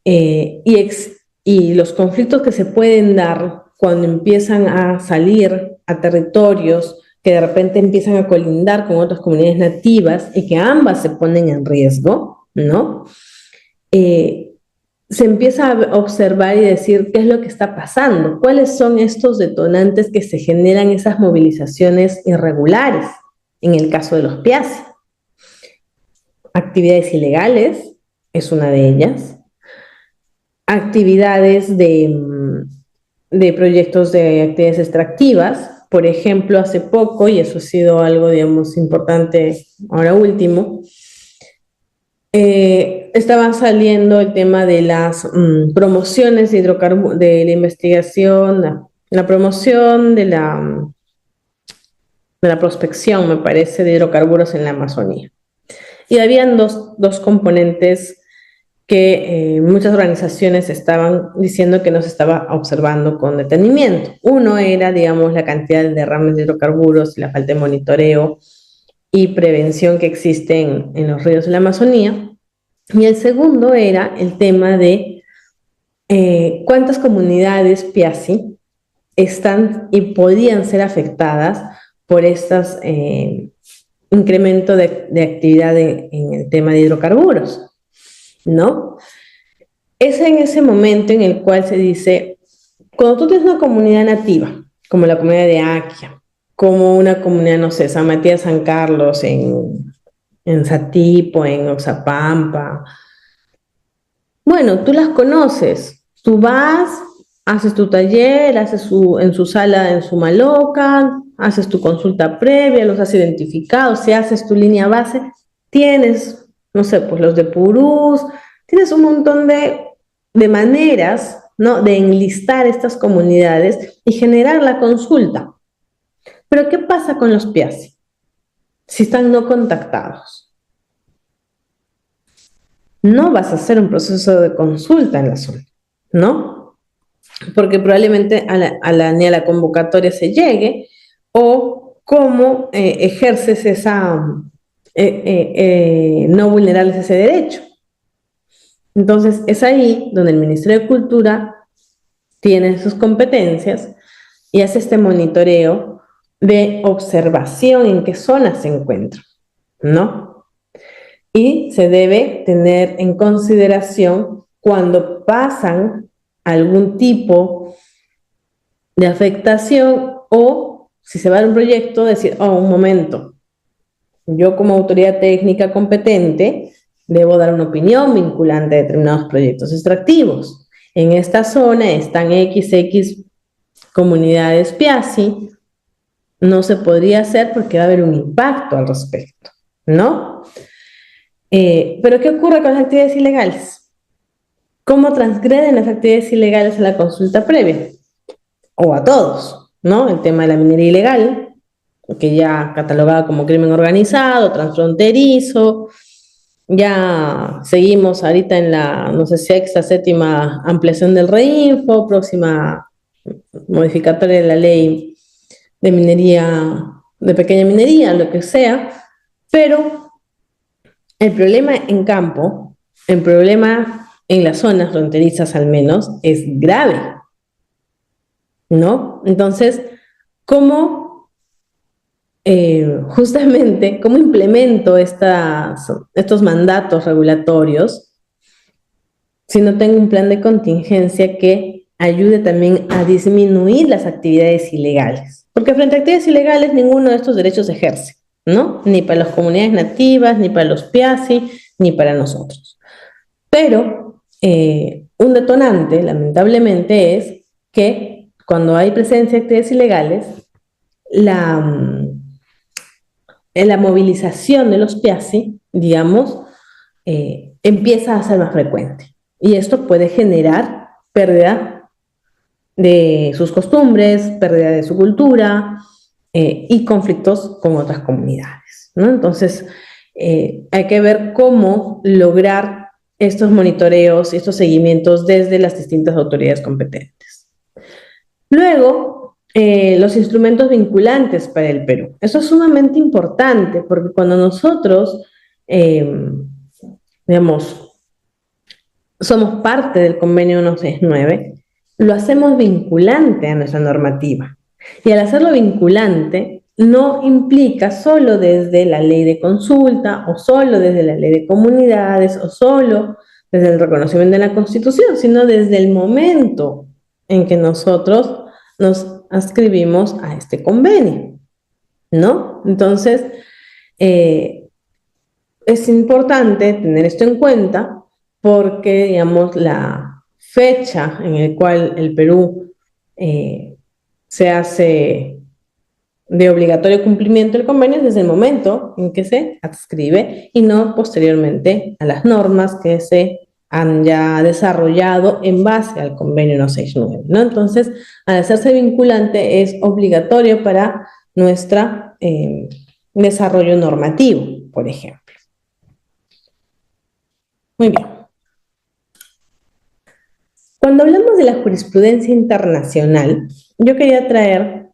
y los conflictos que se pueden dar cuando empiezan a salir a territorios que de repente empiezan a colindar con otras comunidades nativas y que ambas se ponen en riesgo, ¿no? Se empieza a observar y decir qué es lo que está pasando, cuáles son estos detonantes que se generan esas movilizaciones irregulares, en el caso de los Piasi. Actividades ilegales es una de ellas, actividades de proyectos de actividades extractivas. Por ejemplo, hace poco, y eso ha sido algo, digamos, importante ahora último, estaba saliendo el tema de las promociones de hidrocarburos, de la investigación, la promoción de la prospección, me parece, de hidrocarburos en la Amazonía. Y habían dos componentes que muchas organizaciones estaban diciendo que no se estaba observando con detenimiento. Uno era, digamos, la cantidad de derrames de hidrocarburos y la falta de monitoreo y prevención que existe en los ríos de la Amazonía. Y el segundo era el tema de cuántas comunidades Piasi están y podían ser afectadas por estos incremento de actividad en el tema de hidrocarburos, ¿no? Es en ese momento en el cual se dice, cuando tú tienes una comunidad nativa, como la comunidad de Aquia, como una comunidad, no sé, San Matías, San Carlos, en Satipo, en Oxapampa, bueno, tú las conoces, tú vas, haces tu taller, haces en su sala, en su maloca, haces tu consulta previa, los has identificado, si haces tu línea base, tienes, no sé, pues los de Purús, tienes un montón de maneras, ¿no?, de enlistar estas comunidades y generar la consulta. Pero ¿qué pasa con los Piasi si están no contactados? No vas a hacer un proceso de consulta en la zona, ¿no? Porque probablemente ni a la convocatoria se llegue, o cómo ejerces no vulnerarles ese derecho. Entonces, es ahí donde el Ministerio de Cultura tiene sus competencias y hace este monitoreo de observación en qué zonas se encuentran, ¿no? Y se debe tener en consideración cuando pasan algún tipo de afectación o si se va a dar un proyecto, decir, oh, un momento, yo como autoridad técnica competente debo dar una opinión vinculante a determinados proyectos extractivos. en esta zona están XX comunidades Piazzi, no se podría hacer porque va a haber un impacto al respecto, ¿no? Pero ¿qué ocurre con las actividades ilegales? ¿Cómo transgreden las actividades ilegales a la consulta previa? O a todos, ¿no? El tema de la minería ilegal, que ya catalogada como crimen organizado, transfronterizo, ya seguimos ahorita en la, no sé, sexta, séptima ampliación del REINFO, próxima modificatoria de la ley de minería, de pequeña minería, lo que sea, pero el problema en campo, el problema en las zonas fronterizas al menos, es grave, ¿no? Entonces, ¿cómo justamente, cómo implemento estos mandatos regulatorios si no tengo un plan de contingencia que ayude también a disminuir las actividades ilegales? Porque frente a actividades ilegales ninguno de estos derechos se ejerce, ¿no? Ni para las comunidades nativas, ni para los Piazzi, ni para nosotros. Pero un detonante, lamentablemente, es que cuando hay presencia de actividades ilegales, la, la movilización de los Piazzi, digamos, empieza a ser más frecuente. Y esto puede generar pérdida de sus costumbres, pérdida de su cultura y conflictos con otras comunidades, ¿no? Entonces, hay que ver cómo lograr estos monitoreos, estos seguimientos desde las distintas autoridades competentes. Luego, los instrumentos vinculantes para el Perú. Eso es sumamente importante porque cuando nosotros, digamos, somos parte del convenio 169, lo hacemos vinculante a nuestra normativa. Y al hacerlo vinculante, no implica solo desde la ley de consulta, o solo desde la ley de comunidades, o solo desde el reconocimiento de la Constitución, sino desde el momento en que nosotros nos adscribimos a este convenio, ¿no? Entonces, es importante tener esto en cuenta porque, digamos, la fecha en la cual el Perú se hace de obligatorio cumplimiento del convenio es desde el momento en que se adscribe y no posteriormente a las normas que se han ya desarrollado en base al convenio 169, ¿no? Entonces, al hacerse vinculante es obligatorio para nuestro desarrollo normativo, por ejemplo. Muy bien. Cuando hablamos de la jurisprudencia internacional, yo quería traer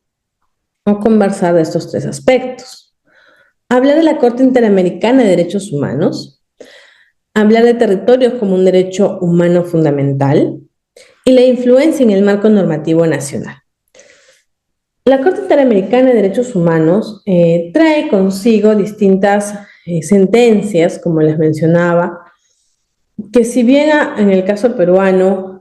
o conversar de estos tres aspectos. Hablar de la Corte Interamericana de Derechos Humanos, hablar de territorios como un derecho humano fundamental y la influencia en el marco normativo nacional. La Corte Interamericana de Derechos Humanos trae consigo distintas sentencias, como les mencionaba, que si bien en el caso peruano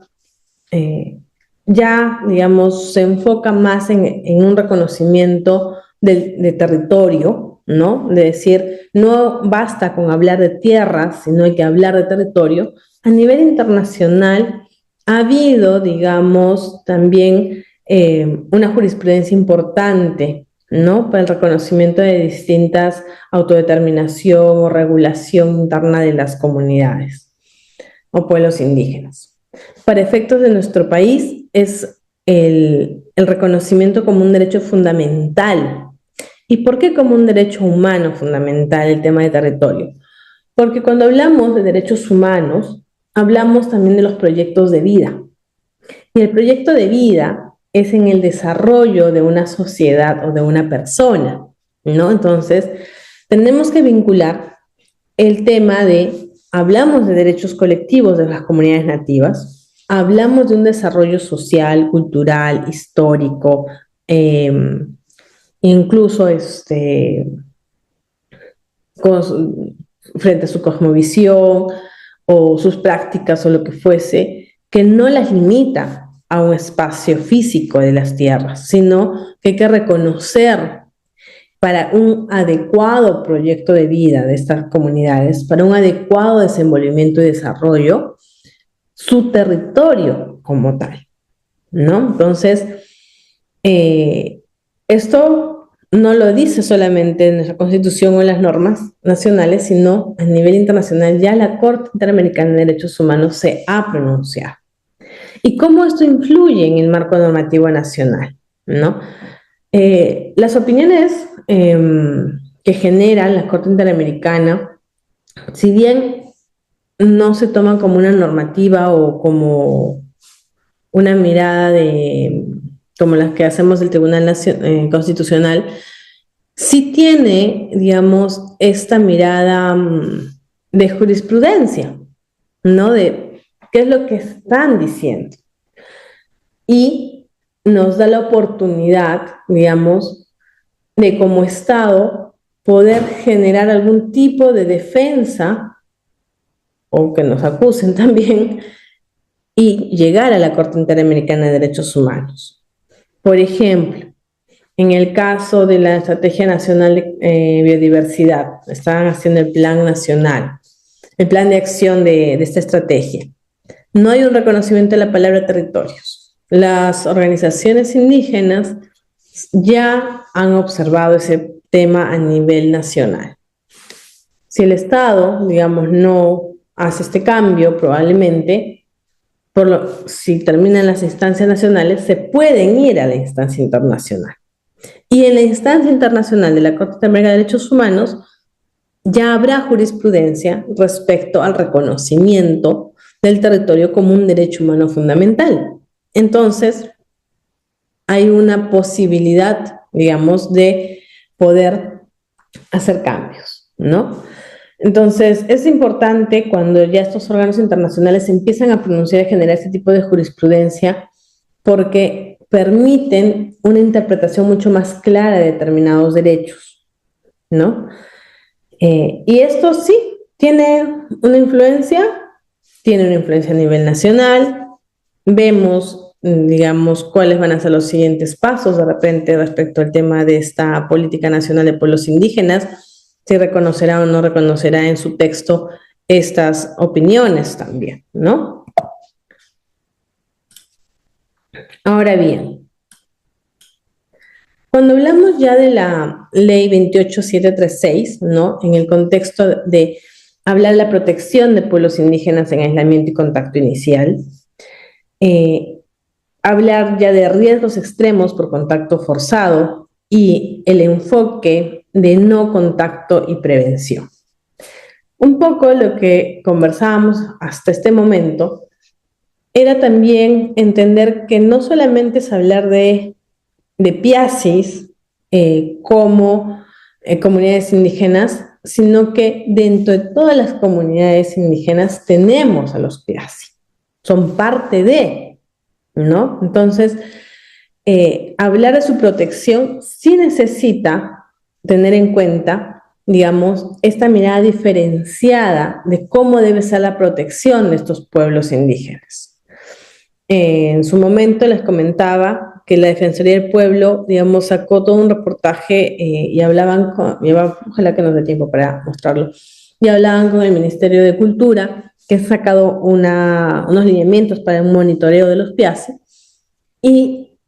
ya, digamos, se enfoca más en un reconocimiento de territorio, ¿no? De decir, no basta con hablar de tierras, sino hay que hablar de territorio. A nivel internacional ha habido, digamos, también una jurisprudencia importante, ¿no? Para el reconocimiento de distintas autodeterminación o regulación interna de las comunidades o pueblos indígenas. Para efectos de nuestro país es el reconocimiento como un derecho fundamental. ¿Y por qué como un derecho humano fundamental el tema de territorio? Porque cuando hablamos de derechos humanos, hablamos también de los proyectos de vida. Y el proyecto de vida es en el desarrollo de una sociedad o de una persona, ¿no? Entonces, tenemos que vincular el tema de, hablamos de derechos colectivos de las comunidades nativas, hablamos de un desarrollo social, cultural, histórico, incluso frente a su cosmovisión o sus prácticas o lo que fuese, que no las limita a un espacio físico de las tierras, sino que hay que reconocer para un adecuado proyecto de vida de estas comunidades, para un adecuado desenvolvimiento y desarrollo, su territorio como tal, ¿no? Entonces, esto no lo dice solamente en nuestra Constitución o en las normas nacionales, sino a nivel internacional ya la Corte Interamericana de Derechos Humanos se ha pronunciado. ¿Y cómo esto influye en el marco normativo nacional? ¿No? Las opiniones que genera la Corte Interamericana, si bien no se toman como una normativa o como una mirada como las que hacemos del Tribunal Constitucional, sí tiene, digamos, esta mirada de jurisprudencia, ¿no? De qué es lo que están diciendo. Y nos da la oportunidad, digamos, de como Estado poder generar algún tipo de defensa o que nos acusen también y llegar a la Corte Interamericana de Derechos Humanos. Por ejemplo, en el caso de la Estrategia Nacional de Biodiversidad, estaban haciendo el plan nacional, el plan de acción de esta estrategia. No hay un reconocimiento de la palabra territorios. Las organizaciones indígenas ya han observado ese tema a nivel nacional. Si el Estado, digamos, no hace este cambio, probablemente, si terminan las instancias nacionales, se pueden ir a la instancia internacional. Y en la instancia internacional de la Corte Interamericana de Derechos Humanos ya habrá jurisprudencia respecto al reconocimiento del territorio como un derecho humano fundamental. Entonces, hay una posibilidad, digamos, de poder hacer cambios, ¿no? Entonces, es importante cuando ya estos órganos internacionales empiezan a pronunciar y generar este tipo de jurisprudencia porque permiten una interpretación mucho más clara de determinados derechos, ¿no? Y esto sí tiene una influencia a nivel nacional. Vemos, digamos, cuáles van a ser los siguientes pasos de repente respecto al tema de esta política nacional de pueblos indígenas, si reconocerá o no reconocerá en su texto estas opiniones también, ¿no? Ahora bien, cuando hablamos ya de la ley 28736, ¿no? En el contexto de hablar de la protección de pueblos indígenas en aislamiento y contacto inicial, hablar ya de riesgos extremos por contacto forzado y el enfoque de no contacto y prevención. Un poco lo que conversábamos hasta este momento era también entender que no solamente es hablar de piasis como comunidades indígenas, sino que dentro de todas las comunidades indígenas tenemos a los piasis, son parte de, ¿no? Entonces, hablar de su protección sí necesita tener en cuenta, digamos, esta mirada diferenciada de cómo debe ser la protección de estos pueblos indígenas. En su momento les comentaba que la Defensoría del Pueblo, digamos, sacó todo un reportaje y hablaban ojalá que nos dé tiempo para mostrarlo, y hablaban con el Ministerio de Cultura, que ha sacado unos lineamientos para un monitoreo de los piaces, y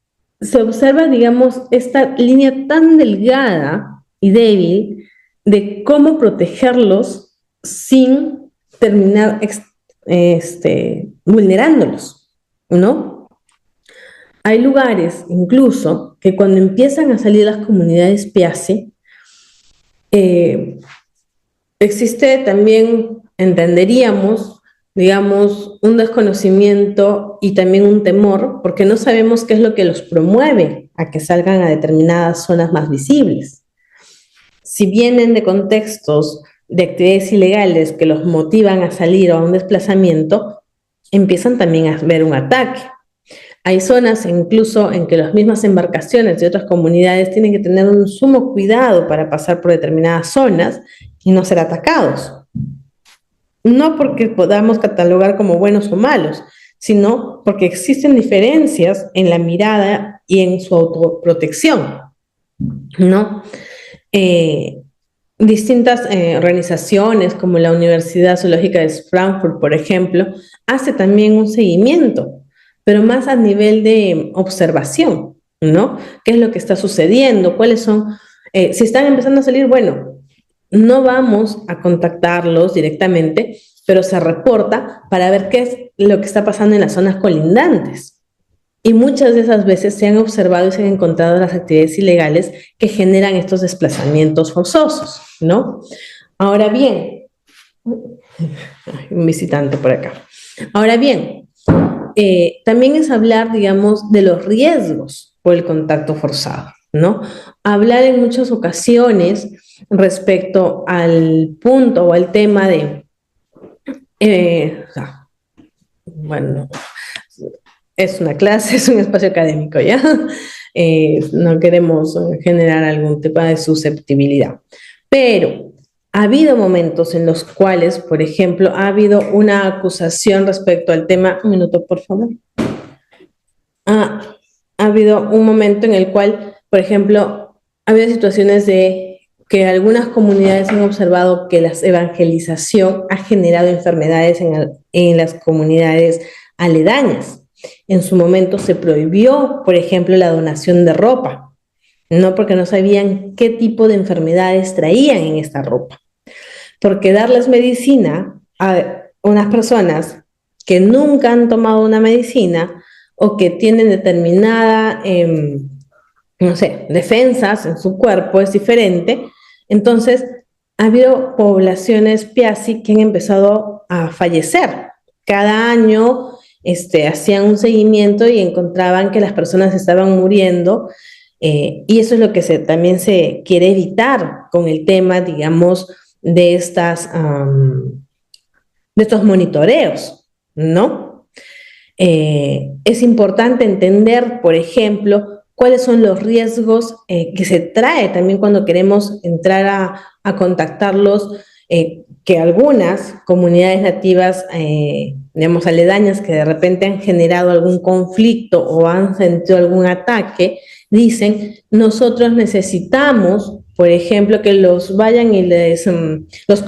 se observa, digamos, esta línea tan delgada y débil de cómo protegerlos sin terminar vulnerándolos, ¿no? Hay lugares, incluso, que cuando empiezan a salir las comunidades piace, existe también, entenderíamos, digamos, un desconocimiento y también un temor, porque no sabemos qué es lo que los promueve a que salgan a determinadas zonas más visibles. Si vienen de contextos de actividades ilegales que los motivan a salir o a un desplazamiento, empiezan también a ver un ataque. Hay zonas incluso en que las mismas embarcaciones de otras comunidades tienen que tener un sumo cuidado para pasar por determinadas zonas y no ser atacados. No porque podamos catalogar como buenos o malos, sino porque existen diferencias en la mirada y en su autoprotección, ¿no? distintas organizaciones, como la Universidad Zoológica de Frankfurt, por ejemplo, hace también un seguimiento, pero más a nivel de observación, ¿no? ¿Qué es lo que está sucediendo? ¿Cuáles son? Si están empezando a salir, bueno, no vamos a contactarlos directamente, pero se reporta para ver qué es lo que está pasando en las zonas colindantes. Y muchas de esas veces se han observado y se han encontrado las actividades ilegales que generan estos desplazamientos forzosos, ¿no? Ahora bien, un visitante por acá. Ahora bien, también es hablar, digamos, de los riesgos por el contacto forzado, ¿no? Hablar en muchas ocasiones respecto al punto o al tema de, bueno, es una clase, es un espacio académico, ¿ya? No queremos generar algún tipo de susceptibilidad. Pero ha habido momentos en los cuales, por ejemplo, ha habido una acusación respecto al tema, un minuto, por favor. Ha habido un momento en el cual, por ejemplo, ha habido situaciones de que algunas comunidades han observado que la evangelización ha generado enfermedades en las comunidades aledañas. En su momento se prohibió, por ejemplo, la donación de ropa, no porque no sabían qué tipo de enfermedades traían en esta ropa. Porque darles medicina a unas personas que nunca han tomado una medicina o que tienen determinada, no sé, defensas en su cuerpo es diferente. Entonces, ha habido poblaciones PIASI que han empezado a fallecer. Cada año hacían un seguimiento y encontraban que las personas estaban muriendo, y eso es lo que también se quiere evitar con el tema, digamos, de, de estos monitoreos, ¿no? Es importante entender, por ejemplo, cuáles son los riesgos que se trae también cuando queremos entrar a contactarlos, que algunas comunidades nativas, digamos, aledañas, que de repente han generado algún conflicto o han sentido algún ataque, dicen, nosotros necesitamos, por ejemplo, que los vayan y los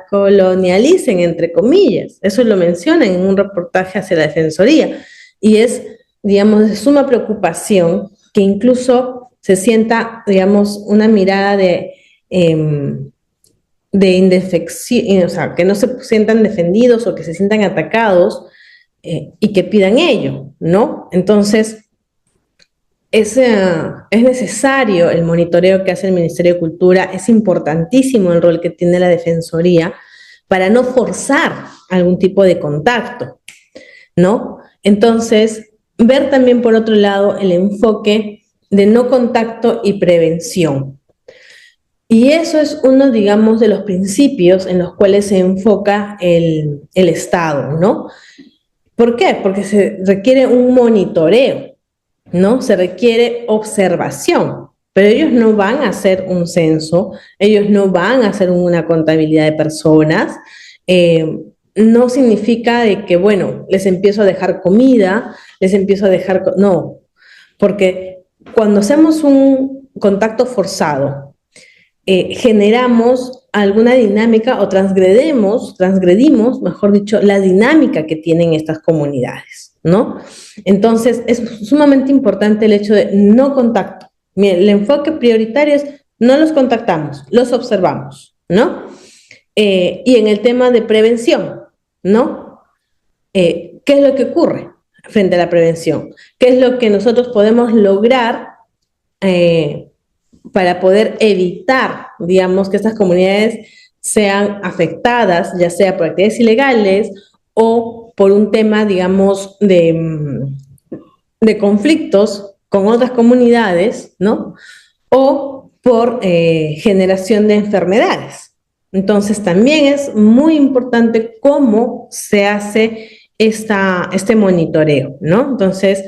colonialicen, entre comillas. Eso lo mencionan en un reportaje hacia la Defensoría. Y es, digamos, de suma preocupación que incluso se sienta, digamos, una mirada de indefección, o sea, que no se sientan defendidos o que se sientan atacados, y que pidan ello, ¿no? Entonces, es necesario el monitoreo que hace el Ministerio de Cultura, es importantísimo el rol que tiene la Defensoría para no forzar algún tipo de contacto, ¿no? Entonces, ver también por otro lado el enfoque de no contacto y prevención. Y eso es uno, digamos, de los principios en los cuales se enfoca el Estado, ¿no? ¿Por qué? Porque se requiere un monitoreo, ¿no? Se requiere observación, pero ellos no van a hacer un censo, ellos no van a hacer una contabilidad de personas. No significa de que, bueno, les empiezo a dejar comida, les empiezo a dejar, no, porque cuando hacemos un contacto forzado, generamos alguna dinámica o transgredimos, mejor dicho, la dinámica que tienen estas comunidades, ¿no? Entonces, es sumamente importante el hecho de no contacto. El enfoque prioritario es no los contactamos, los observamos, ¿no? Y en el tema de prevención, ¿no? ¿Qué es lo que ocurre frente a la prevención? ¿Qué es lo que nosotros podemos lograr para poder evitar, digamos, que estas comunidades sean afectadas, ya sea por actividades ilegales o por un tema, digamos, de conflictos con otras comunidades, ¿no? O por generación de enfermedades? Entonces, también es muy importante cómo se hace este monitoreo, ¿no? Entonces,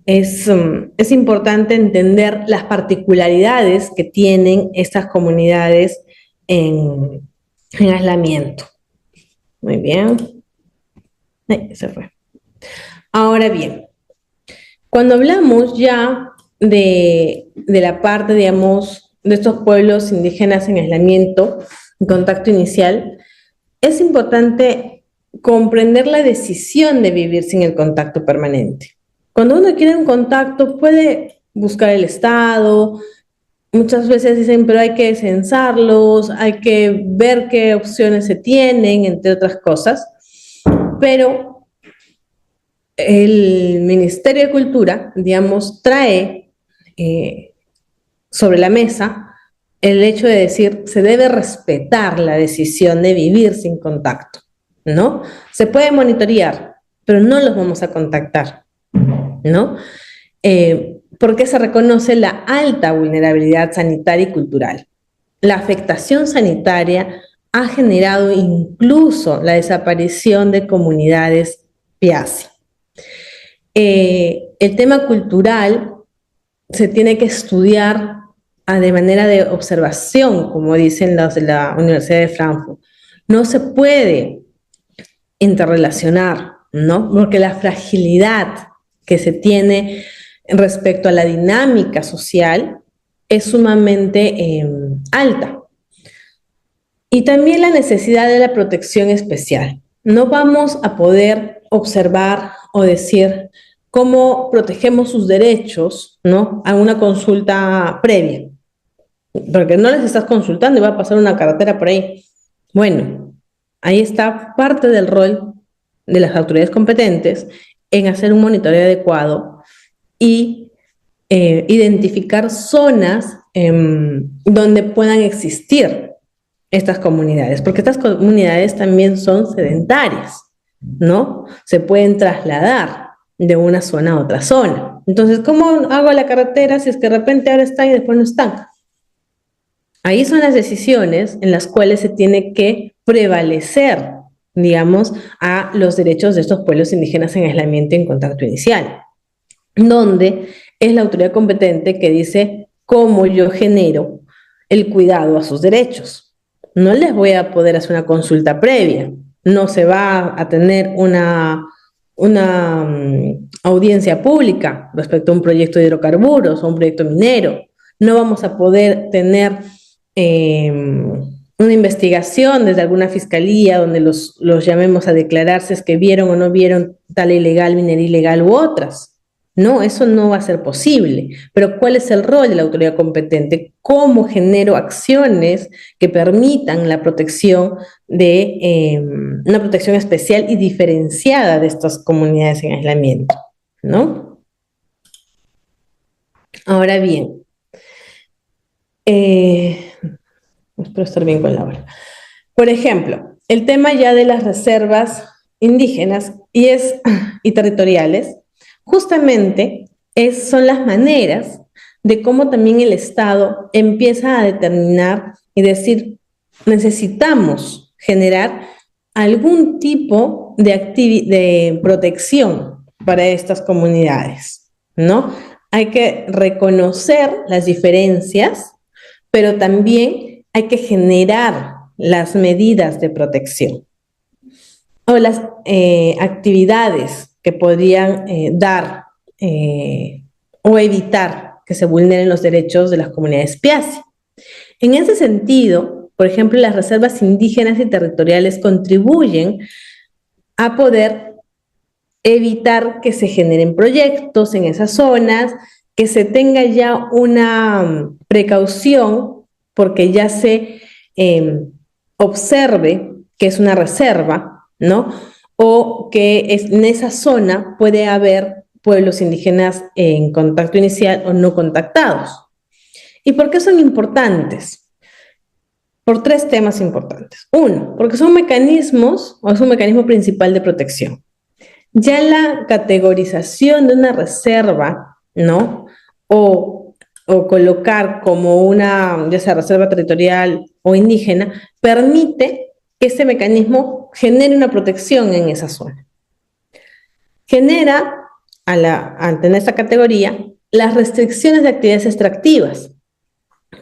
es importante entender las particularidades que tienen estas comunidades en aislamiento. Muy bien. Se fue. Ahora bien, cuando hablamos ya de la parte, digamos, de estos pueblos indígenas en aislamiento, en contacto inicial, es importante comprender la decisión de vivir sin el contacto permanente. Cuando uno quiere un contacto, puede buscar el estado, muchas veces dicen, pero hay que censarlos, hay que ver qué opciones se tienen, entre otras cosas, pero el Ministerio de Cultura, digamos, trae sobre la mesa el hecho de decir, se debe respetar la decisión de vivir sin contacto, ¿no? Se puede monitorear, pero no los vamos a contactar, ¿no? Porque se reconoce la alta vulnerabilidad sanitaria y cultural. La afectación sanitaria ha generado incluso la desaparición de comunidades piasi. El tema cultural se tiene que estudiar de manera de observación, como dicen los de la Universidad de Frankfurt. No se puede interrelacionar, ¿no? Porque la fragilidad que se tiene respecto a la dinámica social es sumamente alta. Y también la necesidad de la protección especial. No vamos a poder observar o decir cómo protegemos sus derechos, ¿no? A una consulta previa, porque no les estás consultando y va a pasar una carretera por ahí. Bueno, ahí está parte del rol de las autoridades competentes en hacer un monitoreo adecuado y identificar zonas donde puedan existir estas comunidades, porque estas comunidades también son sedentarias, ¿no? Se pueden trasladar de una zona a otra zona. Entonces, ¿cómo hago la carretera si es que de repente ahora están y después no están? Ahí son las decisiones en las cuales se tiene que prevalecer, digamos, a los derechos de estos pueblos indígenas en aislamiento y en contacto inicial, donde es la autoridad competente que dice cómo yo genero el cuidado a sus derechos. No les voy a poder hacer una consulta previa, no se va a tener una audiencia pública respecto a un proyecto de hidrocarburos o un proyecto minero, no vamos a poder tener una investigación desde alguna fiscalía donde los llamemos a declarar si es que vieron o no vieron tal ilegal, minería ilegal u otras. No, eso no va a ser posible. Pero ¿cuál es el rol de la autoridad competente? ¿Cómo genero acciones que permitan la protección de una protección especial y diferenciada de estas comunidades en aislamiento? ¿No? Ahora bien, espero estar bien con la hora. Por ejemplo, el tema ya de las reservas indígenas y territoriales, justamente son las maneras de cómo también el Estado empieza a determinar y decir, necesitamos generar algún tipo de protección para estas comunidades, ¿no? Hay que reconocer las diferencias, pero también hay que generar las medidas de protección o las actividades que podrían dar o evitar que se vulneren los derechos de las comunidades piasi. En ese sentido, por ejemplo, las reservas indígenas y territoriales contribuyen a poder evitar que se generen proyectos en esas zonas, que se tenga ya una precaución porque ya se observe que es una reserva, ¿no? O que en esa zona puede haber pueblos indígenas en contacto inicial o no contactados. ¿Y por qué son importantes? Por tres temas importantes. Uno, porque son mecanismos, o es un mecanismo principal de protección. Ya la categorización de una reserva, ¿no? O colocar como una, ya sea reserva territorial o indígena, permite que este mecanismo genere una protección en esa zona. Genera, al tener esta categoría, las restricciones de actividades extractivas.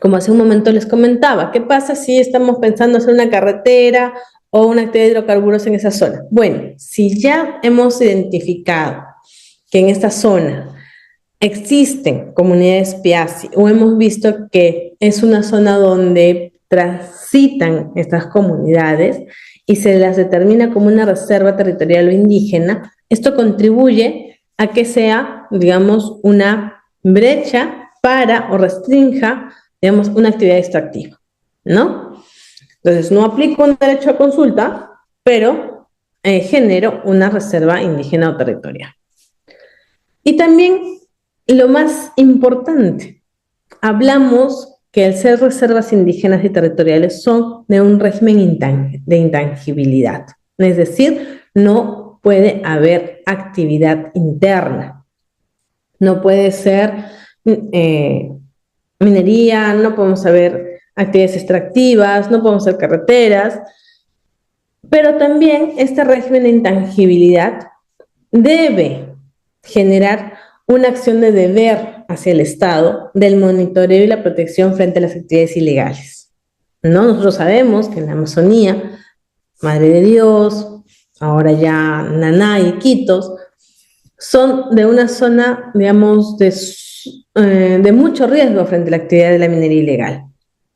Como hace un momento les comentaba, ¿qué pasa si estamos pensando hacer una carretera o una actividad de hidrocarburos en esa zona? Bueno, si ya hemos identificado que en esta zona existen comunidades Piasi o hemos visto que es una zona donde transitan estas comunidades y se las determina como una reserva territorial o indígena, esto contribuye a que sea, digamos, una brecha para o restrinja, digamos, una actividad extractiva, ¿no? Entonces, no aplico un derecho a consulta, pero genero una reserva indígena o territorial. Y también lo más importante, hablamos que al ser reservas indígenas y territoriales son de un régimen de intangibilidad, es decir, no puede haber actividad interna, no puede ser minería, no podemos haber actividades extractivas, no podemos hacer carreteras, pero también este régimen de intangibilidad debe generar una acción de deber hacia el Estado del monitoreo y la protección frente a las actividades ilegales. ¿No? Nosotros sabemos que en la Amazonía, Madre de Dios, ahora ya Naná y Iquitos, son de una zona, digamos, de mucho riesgo frente a la actividad de la minería ilegal,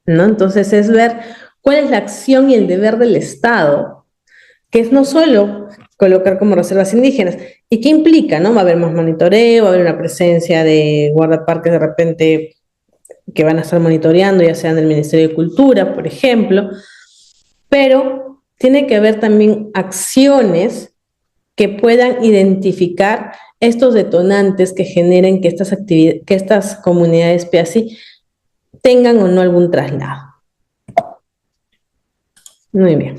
¿no? Entonces es ver cuál es la acción y el deber del Estado, que es no solo colocar como reservas indígenas, y qué implica, ¿no? Va a haber más monitoreo, va a haber una presencia de guardaparques de repente que van a estar monitoreando, ya sean del Ministerio de Cultura, por ejemplo, pero tiene que haber también acciones que puedan identificar estos detonantes que generen que estas comunidades PIASI tengan o no algún traslado. Muy bien.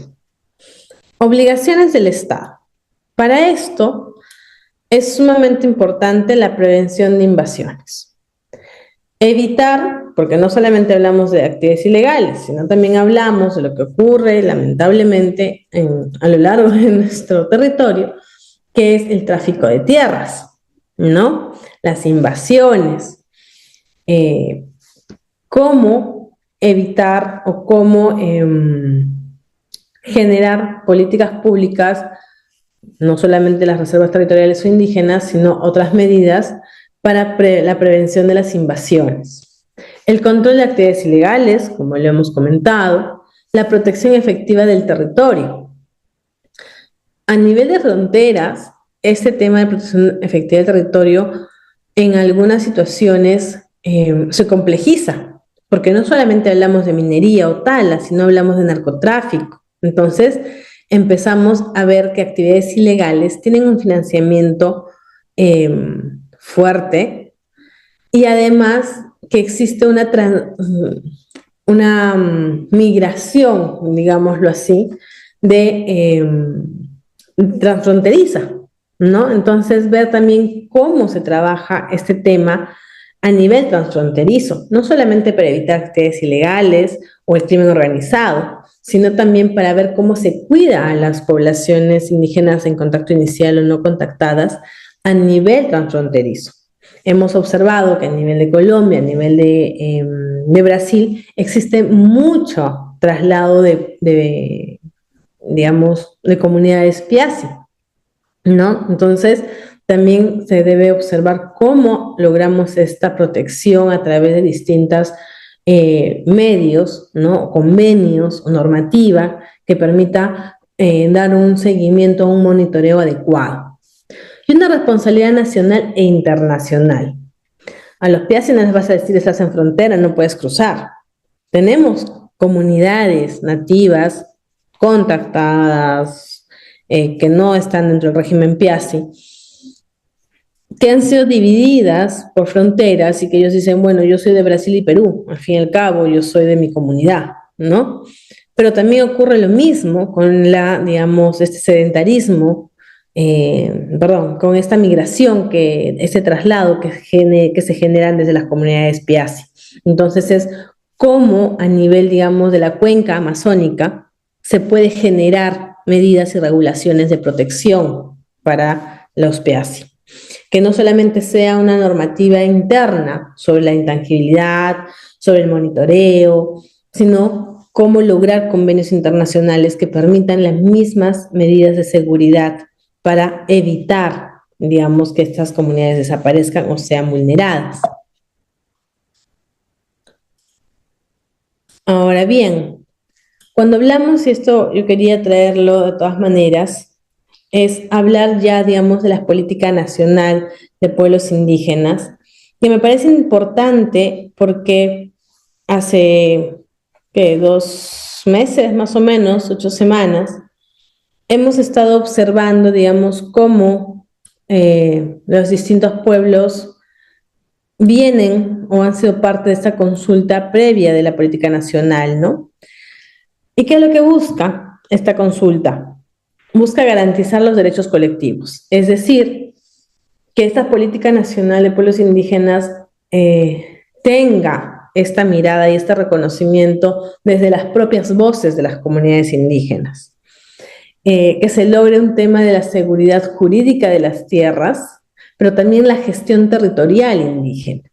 Obligaciones del Estado. Para esto es sumamente importante la prevención de invasiones. Evitar, porque no solamente hablamos de actividades ilegales, sino también hablamos de lo que ocurre lamentablemente a lo largo de nuestro territorio, que es el tráfico de tierras, ¿no? Las invasiones, cómo evitar o cómo generar políticas públicas, no solamente las reservas territoriales o indígenas, sino otras medidas para la prevención de las invasiones. El control de actividades ilegales, como lo hemos comentado, la protección efectiva del territorio. A nivel de fronteras, este tema de protección efectiva del territorio en algunas situaciones se complejiza, porque no solamente hablamos de minería o tala, sino hablamos de narcotráfico. Entonces, empezamos a ver que actividades ilegales tienen un financiamiento fuerte y además que existe una migración, digámoslo así, de transfronteriza, ¿no? Entonces, ver también cómo se trabaja este tema a nivel transfronterizo, no solamente para evitar actividades ilegales o el crimen organizado, sino también para ver cómo se cuida a las poblaciones indígenas en contacto inicial o no contactadas a nivel transfronterizo. Hemos observado que a nivel de Colombia, a nivel de Brasil, existe mucho traslado digamos, de comunidades Piasi, ¿no? Entonces, también se debe observar cómo logramos esta protección a través de distintos medios, ¿no? Convenios o normativa que permita dar un seguimiento, un monitoreo adecuado. Y una responsabilidad nacional e internacional. A los Piasi no les vas a decir estás en frontera, no puedes cruzar. Tenemos comunidades nativas contactadas, que no están dentro del régimen Piasi, que han sido divididas por fronteras y que ellos dicen, bueno, yo soy de Brasil y Perú, al fin y al cabo yo soy de mi comunidad, ¿no? Pero también ocurre lo mismo con digamos, este sedentarismo, con esta migración, este traslado que se generan desde las comunidades Piasi. Entonces es cómo a nivel, digamos, de la cuenca amazónica se puede generar medidas y regulaciones de protección para los Piasi. Que no solamente sea una normativa interna sobre la intangibilidad, sobre el monitoreo, sino cómo lograr convenios internacionales que permitan las mismas medidas de seguridad para evitar digamos, que estas comunidades desaparezcan o sean vulneradas. Ahora bien, cuando hablamos, y esto yo quería traerlo de todas maneras, es hablar ya, digamos, de la política nacional de pueblos indígenas, que me parece importante porque hace que 2 meses, más o menos, 8 semanas, hemos estado observando, digamos, cómo los distintos pueblos vienen o han sido parte de esta consulta previa de la política nacional, ¿no? ¿Y qué es lo que busca esta consulta? Busca garantizar los derechos colectivos, es decir, que esta política nacional de pueblos indígenas tenga esta mirada y este reconocimiento desde las propias voces de las comunidades indígenas. Que se logre un tema de la seguridad jurídica de las tierras, pero también la gestión territorial indígena.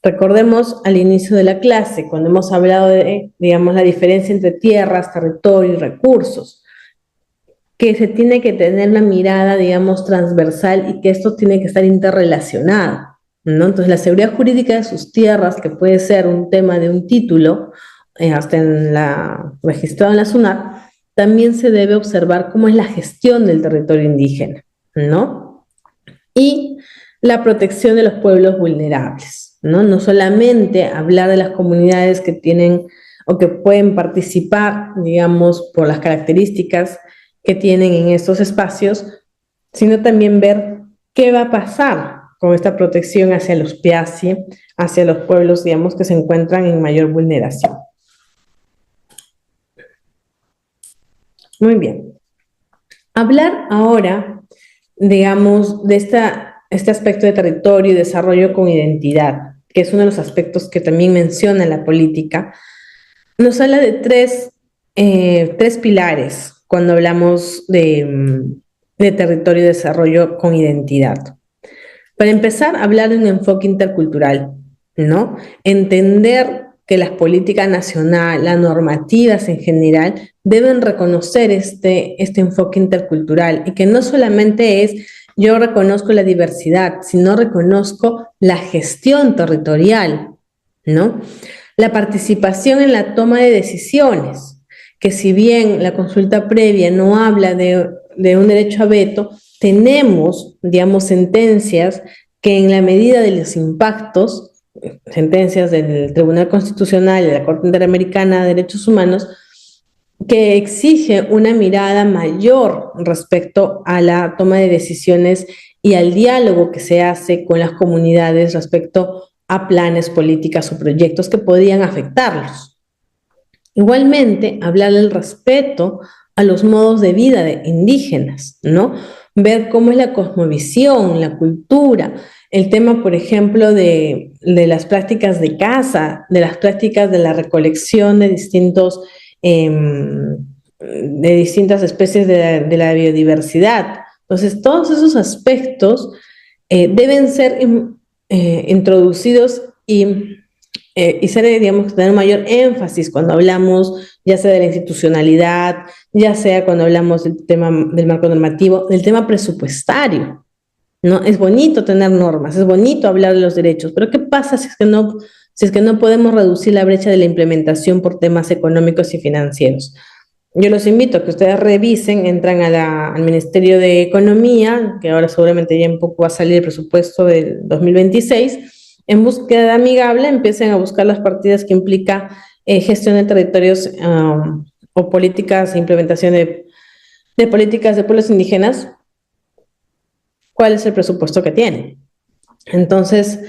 Recordemos al inicio de la clase, cuando hemos hablado de, digamos, la diferencia entre tierras, territorio y recursos, que se tiene que tener una mirada, digamos, transversal y que esto tiene que estar interrelacionado, ¿no? Entonces, la seguridad jurídica de sus tierras, que puede ser un tema de un título, hasta registrado en la SUNAT, también se debe observar cómo es la gestión del territorio indígena, ¿no? Y la protección de los pueblos vulnerables, ¿no? No solamente hablar de las comunidades que tienen o que pueden participar, digamos, por las características que tienen en estos espacios, sino también ver qué va a pasar con esta protección hacia los PIACI, hacia los pueblos, digamos, que se encuentran en mayor vulneración. Muy bien. Hablar ahora, digamos, de este aspecto de territorio y desarrollo con identidad, que es uno de los aspectos que también menciona la política, nos habla de tres pilares cuando hablamos de territorio y desarrollo con identidad. Para empezar, hablar de un enfoque intercultural, ¿no? Entender que las políticas nacionales, las normativas en general, deben reconocer este enfoque intercultural y que no solamente es yo reconozco la diversidad, sino reconozco la gestión territorial, ¿no? La participación en la toma de decisiones, que si bien la consulta previa no habla de un derecho a veto, tenemos, digamos, sentencias que en la medida de los impactos, sentencias del Tribunal Constitucional y de la Corte Interamericana de Derechos Humanos, que exige una mirada mayor respecto a la toma de decisiones y al diálogo que se hace con las comunidades respecto a planes, políticas o proyectos que podían afectarlos. Igualmente, hablar del respeto a los modos de vida de indígenas, ¿no? Ver cómo es la cosmovisión, la cultura, el tema, por ejemplo, de las prácticas de caza, de las prácticas de la recolección de distintas especies de la biodiversidad. Entonces, todos esos aspectos deben ser introducidos y ser, digamos, tener mayor énfasis cuando hablamos, ya sea de la institucionalidad, ya sea cuando hablamos del tema del marco normativo, del tema presupuestario, ¿no? Es bonito tener normas, es bonito hablar de los derechos, pero ¿qué pasa si es que no podemos reducir la brecha de la implementación por temas económicos y financieros? Yo los invito a que ustedes revisen, entran al Ministerio de Economía, que ahora seguramente ya en poco va a salir el presupuesto del 2026, en búsqueda amigable empiecen a buscar las partidas que implica gestión de territorios o políticas, implementación de políticas de pueblos indígenas, cuál es el presupuesto que tienen. Entonces,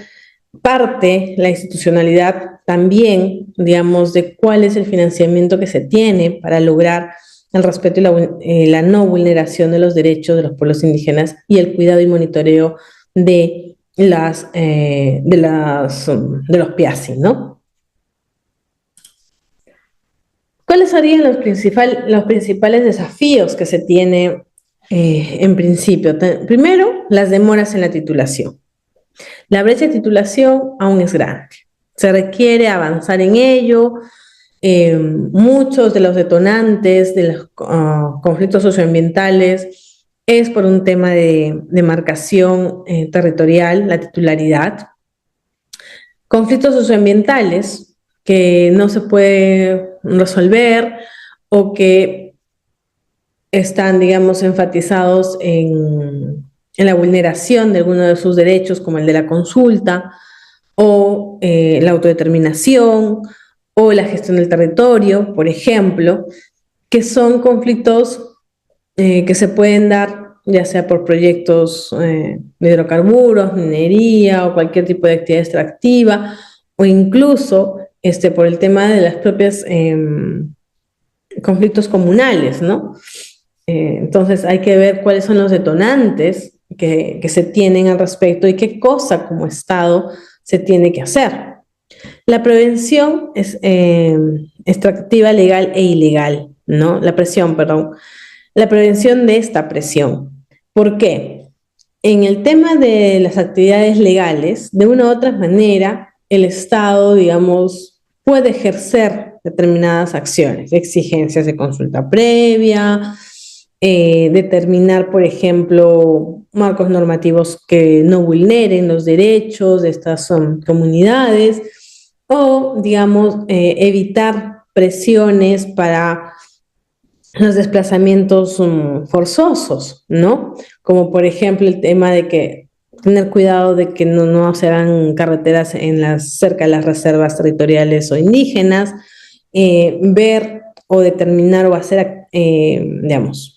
parte la institucionalidad también, digamos, de cuál es el financiamiento que se tiene para lograr el respeto y la no vulneración de los derechos de los pueblos indígenas y el cuidado y monitoreo de los PIACI, ¿no? ¿Cuáles serían los principales desafíos que se tiene en principio? Primero, las demoras en la titulación. La brecha de titulación aún es grande. Se requiere avanzar en ello. Muchos de los detonantes de los conflictos socioambientales es por un tema de demarcación territorial, la titularidad. Conflictos socioambientales que no se puede resolver o que están, digamos, enfatizados en la vulneración de alguno de sus derechos, como el de la consulta, o la autodeterminación, o la gestión del territorio, por ejemplo, que son conflictos que se pueden dar ya sea por proyectos de hidrocarburos, minería o cualquier tipo de actividad extractiva, o incluso por el tema de las propias conflictos comunales, ¿no? Entonces hay que ver cuáles son los detonantes que se tienen al respecto y qué cosa como Estado se tiene que hacer. La prevención es extractiva legal e ilegal, ¿no? La presión, perdón. La prevención de esta presión. ¿Por qué? En el tema de las actividades legales, de una u otra manera, el Estado, digamos, puede ejercer determinadas acciones, exigencias de consulta previa, determinar, por ejemplo, marcos normativos que no vulneren los derechos de estas comunidades o, digamos, evitar presiones para los desplazamientos forzosos, ¿no? Como por ejemplo el tema de que tener cuidado de que no se hagan carreteras cerca de las reservas territoriales o indígenas, ver o determinar o hacer, digamos,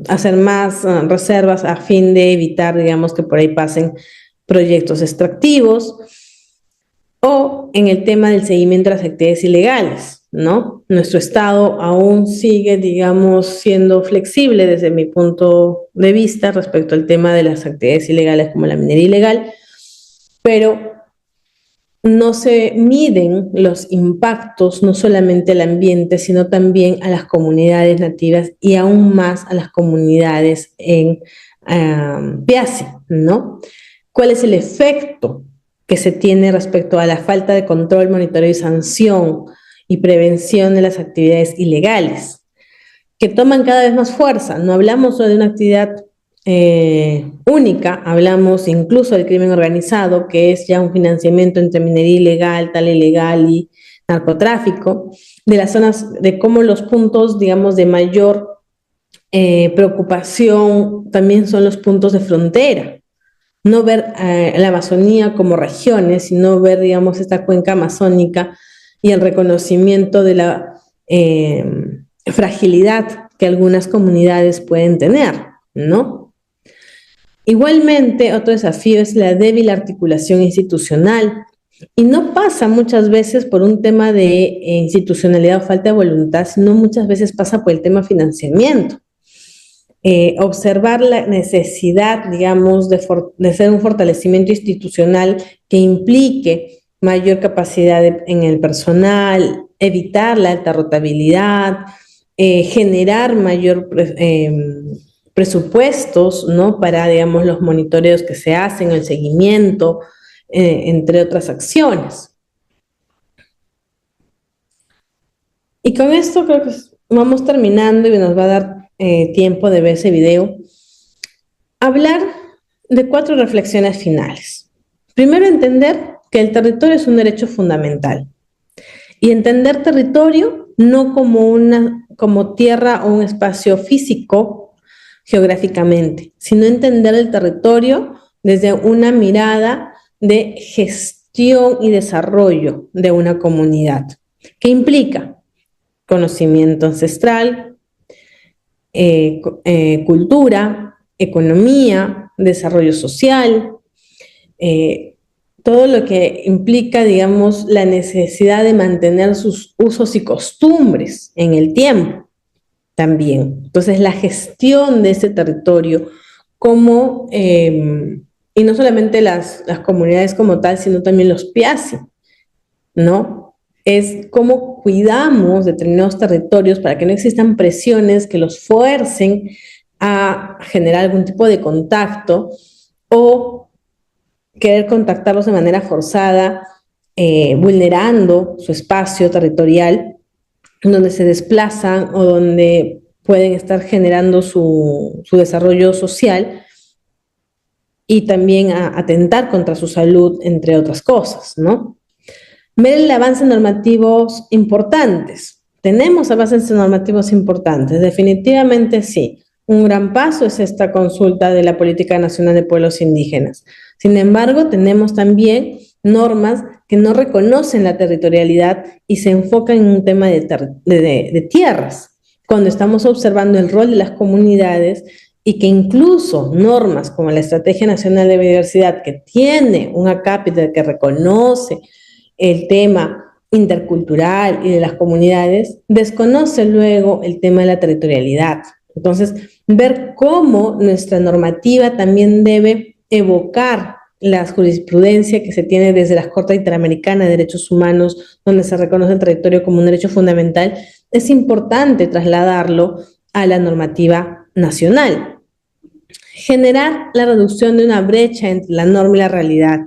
hacer más reservas a fin de evitar, digamos, que por ahí pasen proyectos extractivos, o en el tema del seguimiento de las actividades ilegales, ¿no? Nuestro Estado aún sigue, digamos, siendo flexible desde mi punto de vista respecto al tema de las actividades ilegales como la minería ilegal, pero no se miden los impactos no solamente al ambiente, sino también a las comunidades nativas y aún más a las comunidades en Piasi, ¿no? ¿Cuál es el efecto que se tiene respecto a la falta de control, monitoreo y sanción y prevención de las actividades ilegales, que toman cada vez más fuerza? No hablamos solo de una actividad única, hablamos incluso del crimen organizado, que es ya un financiamiento entre minería ilegal, tal ilegal y narcotráfico, de las zonas, de cómo los puntos, digamos, de mayor preocupación también son los puntos de frontera. No ver la Amazonía como regiones, sino ver, digamos, esta cuenca amazónica y el reconocimiento de la fragilidad que algunas comunidades pueden tener, ¿no? Igualmente, otro desafío es la débil articulación institucional, y no pasa muchas veces por un tema de institucionalidad o falta de voluntad, sino muchas veces pasa por el tema financiamiento. Observar la necesidad, digamos, de hacer un fortalecimiento institucional que implique mayor capacidad en el personal, evitar la alta rotabilidad, generar mayor presupuestos, ¿no? Para, digamos, los monitoreos que se hacen, el seguimiento, entre otras acciones. Y con esto creo que vamos terminando y nos va a dar tiempo de ver ese video. Hablar de 4 reflexiones finales. Primero, entender que el territorio es un derecho fundamental. Y entender territorio no como tierra o un espacio físico geográficamente, sino entender el territorio desde una mirada de gestión y desarrollo de una comunidad. ¿Qué implica? Conocimiento ancestral, cultura, economía, desarrollo social, todo lo que implica, digamos, la necesidad de mantener sus usos y costumbres en el tiempo también. Entonces, la gestión de ese territorio como, y no solamente las comunidades como tal, sino también los piasi, ¿no? Es cómo cuidamos determinados territorios para que no existan presiones que los fuercen a generar algún tipo de contacto o querer contactarlos de manera forzada, vulnerando su espacio territorial, donde se desplazan o donde pueden estar generando su desarrollo social y también atentar contra su salud, entre otras cosas, ¿no? Ver el avance normativos importantes. Tenemos avances normativos importantes, definitivamente sí. Un gran paso es esta consulta de la Política Nacional de Pueblos Indígenas. Sin embargo, tenemos también normas que no reconocen la territorialidad y se enfocan en un tema de tierras, cuando estamos observando el rol de las comunidades y que incluso normas como la Estrategia Nacional de Biodiversidad, que tiene un acápite que reconoce el tema intercultural y de las comunidades, desconoce luego el tema de la territorialidad. Entonces, ver cómo nuestra normativa también debe evocar la jurisprudencia que se tiene desde la Corte Interamericana de Derechos Humanos, donde se reconoce el territorio como un derecho fundamental, es importante trasladarlo a la normativa nacional. Generar la reducción de una brecha entre la norma y la realidad.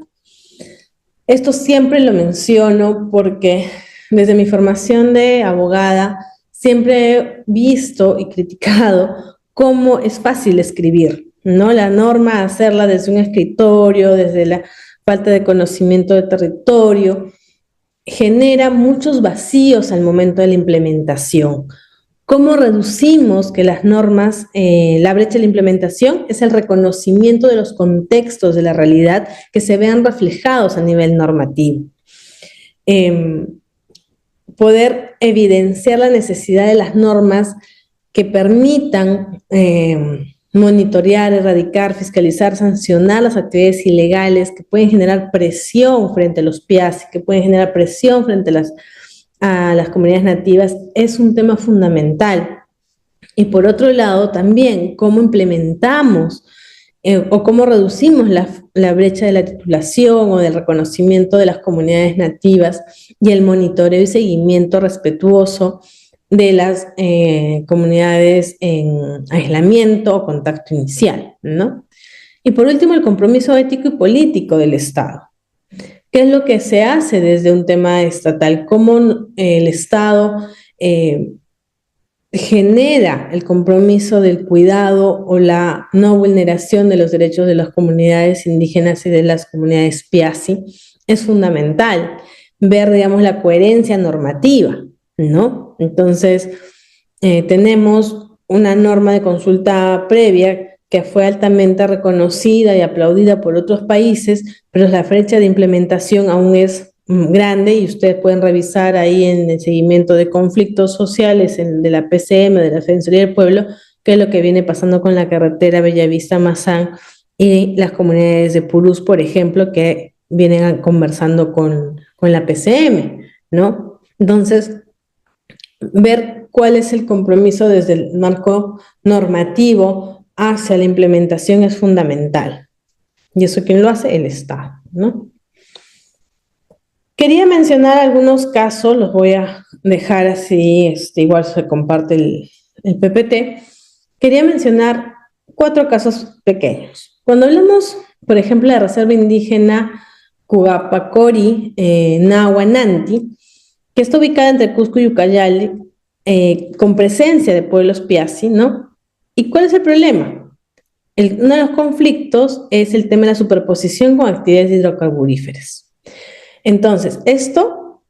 Esto siempre lo menciono porque desde mi formación de abogada siempre he visto y criticado cómo es fácil escribir, ¿no? La norma, hacerla desde un escritorio, desde la falta de conocimiento de territorio, genera muchos vacíos al momento de la implementación. ¿Cómo reducimos que las normas, la brecha de la implementación es el reconocimiento de los contextos de la realidad que se vean reflejados a nivel normativo? Poder evidenciar la necesidad de las normas que permitan monitorear, erradicar, fiscalizar, sancionar las actividades ilegales que pueden generar presión frente a los PIAS, que pueden generar presión frente a las comunidades nativas, es un tema fundamental. Y por otro lado, también cómo implementamos o cómo reducimos la brecha de la titulación o del reconocimiento de las comunidades nativas y el monitoreo y seguimiento respetuoso de las comunidades en aislamiento o contacto inicial, ¿no? Y por último, el compromiso ético y político del Estado. ¿Qué es lo que se hace desde un tema estatal? ¿Cómo el Estado genera el compromiso del cuidado o la no vulneración de los derechos de las comunidades indígenas y de las comunidades PIASI? Es fundamental ver, digamos, la coherencia normativa, ¿no? Entonces, tenemos una norma de consulta previa que fue altamente reconocida y aplaudida por otros países, pero la brecha de implementación aún es grande y ustedes pueden revisar ahí en el seguimiento de conflictos sociales de la PCM, de la Defensoría del Pueblo, qué es lo que viene pasando con la carretera Bellavista-Mazán y las comunidades de Purús, por ejemplo, que vienen conversando con la PCM, ¿no? Entonces, ver cuál es el compromiso desde el marco normativo hacia la implementación es fundamental. ¿Y eso quién lo hace? El Estado, ¿no? Quería mencionar algunos casos, los voy a dejar así, igual se comparte el PPT. Quería mencionar 4 casos pequeños. Cuando hablamos, por ejemplo, de la Reserva Indígena Cugapacori Nahuananti, que está ubicada entre Cusco y Ucayali, con presencia de pueblos Piasi, ¿no? ¿Y cuál es el problema? Uno de los conflictos es el tema de la superposición con actividades hidrocarburíferas. Entonces, esto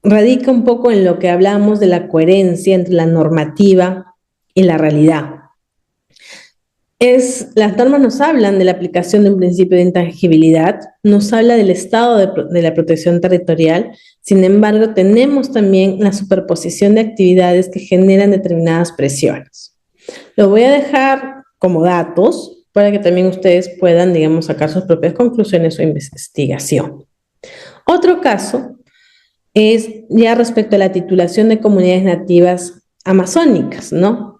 radica un poco en lo que hablamos de la coherencia entre la normativa y la realidad. Las normas nos hablan de la aplicación de un principio de intangibilidad, nos habla del estado de la protección territorial, sin embargo, tenemos también la superposición de actividades que generan determinadas presiones. Lo voy a dejar como datos para que también ustedes puedan, digamos, sacar sus propias conclusiones o investigación. Otro caso es ya respecto a la titulación de comunidades nativas amazónicas, ¿no?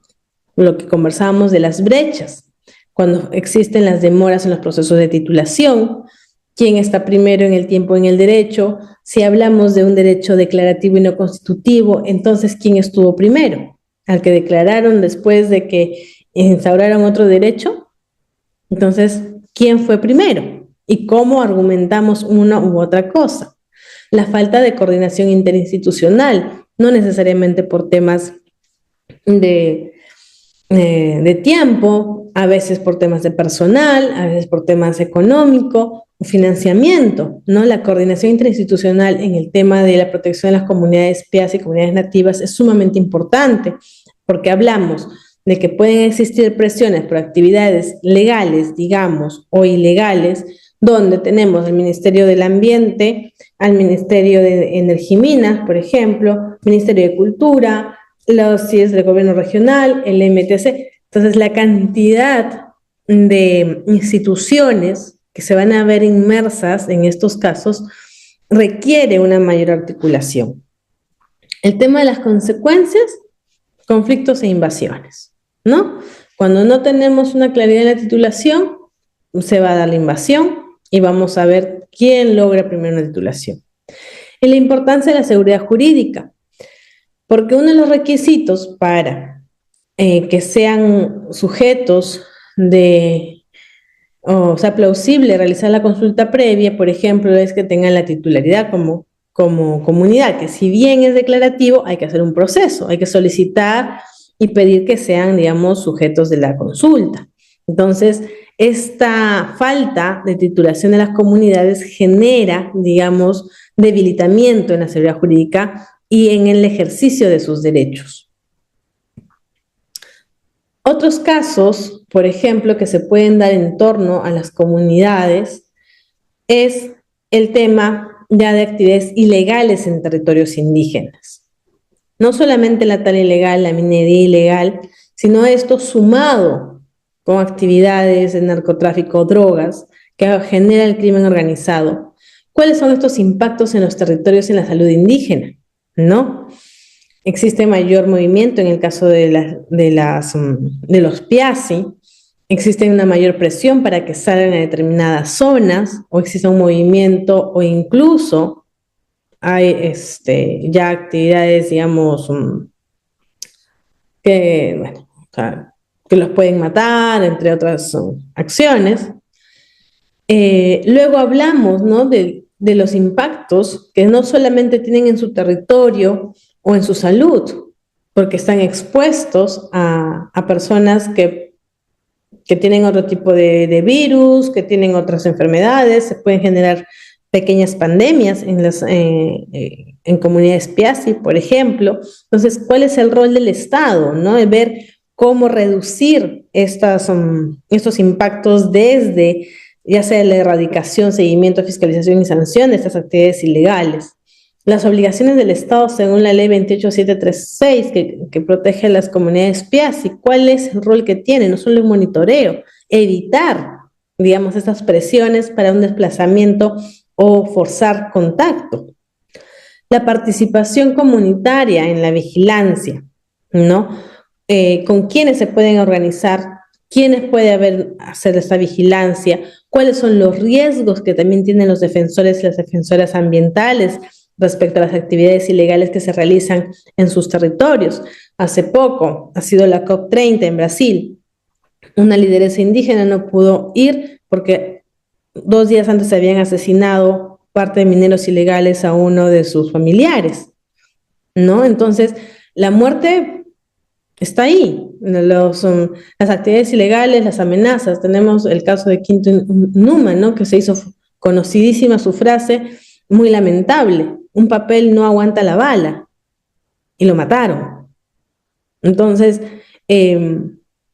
Lo que conversábamos de las brechas, cuando existen las demoras en los procesos de titulación, quién está primero en el tiempo en el derecho, si hablamos de un derecho declarativo y no constitutivo, entonces ¿quién estuvo primero? ¿Al que declararon después de que instauraron otro derecho? Entonces, ¿quién fue primero? ¿Y cómo argumentamos una u otra cosa? La falta de coordinación interinstitucional, no necesariamente por temas de, de tiempo, a veces por temas de personal, a veces por temas económicos, financiamiento, ¿no? La coordinación interinstitucional en el tema de la protección de las comunidades PIAS y comunidades nativas es sumamente importante, porque hablamos de que pueden existir presiones por actividades legales, digamos, o ilegales, donde tenemos al Ministerio del Ambiente, al Ministerio de Energía y Minas, por ejemplo, Ministerio de Cultura, los CIES del gobierno regional, el MTC. Entonces, la cantidad de instituciones que se van a ver inmersas en estos casos requiere una mayor articulación. El tema de las consecuencias, conflictos e invasiones, ¿no? Cuando no tenemos una claridad en la titulación, se va a dar la invasión y vamos a ver quién logra primero una titulación. Y la importancia de la seguridad jurídica, porque uno de los requisitos para que sean sujetos de, o sea, plausible realizar la consulta previa, por ejemplo, es que tengan la titularidad como comunidad, que si bien es declarativo, hay que hacer un proceso, hay que solicitar y pedir que sean, digamos, sujetos de la consulta. Entonces, esta falta de titulación de las comunidades genera, digamos, debilitamiento en la seguridad jurídica y en el ejercicio de sus derechos. Otros casos, por ejemplo, que se pueden dar en torno a las comunidades es el tema ya de actividades ilegales en territorios indígenas. No solamente la tala ilegal, la minería ilegal, sino esto sumado con actividades de narcotráfico, drogas, que genera el crimen organizado. ¿Cuáles son estos impactos en los territorios y en la salud indígena? ¿No? Existe mayor movimiento en el caso de los PIASI, existe una mayor presión para que salgan a determinadas zonas, o existe un movimiento, o incluso hay ya actividades, digamos, que, bueno, o sea, que los pueden matar, entre otras acciones. Luego hablamos, ¿no?, de los impactos que no solamente tienen en su territorio o en su salud, porque están expuestos a personas que tienen otro tipo de virus, que tienen otras enfermedades, se pueden generar pequeñas pandemias en comunidades PIASI, por ejemplo. Entonces, ¿cuál es el rol del Estado, ¿no? De ver cómo reducir estos impactos desde, ya sea la erradicación, seguimiento, fiscalización y sanción de estas actividades ilegales. Las obligaciones del Estado según la ley 28736 que protege a las comunidades PIASI, ¿cuál es el rol que tiene? No solo el monitoreo, evitar, digamos, estas presiones para un desplazamiento o forzar contacto. La participación comunitaria en la vigilancia, ¿no? Con quiénes se pueden organizar, quiénes puede hacer esta vigilancia, cuáles son los riesgos que también tienen los defensores y las defensoras ambientales respecto a las actividades ilegales que se realizan en sus territorios. Hace poco ha sido la COP30 en Brasil. Una lideresa indígena no pudo ir porque 2 días antes se habían asesinado parte de mineros ilegales a uno de sus familiares, ¿no? Entonces, la muerte está ahí, las actividades ilegales, las amenazas. Tenemos el caso de Quinto Numa, ¿no?, que se hizo conocidísima su frase, muy lamentable: un papel no aguanta la bala, y lo mataron. Entonces,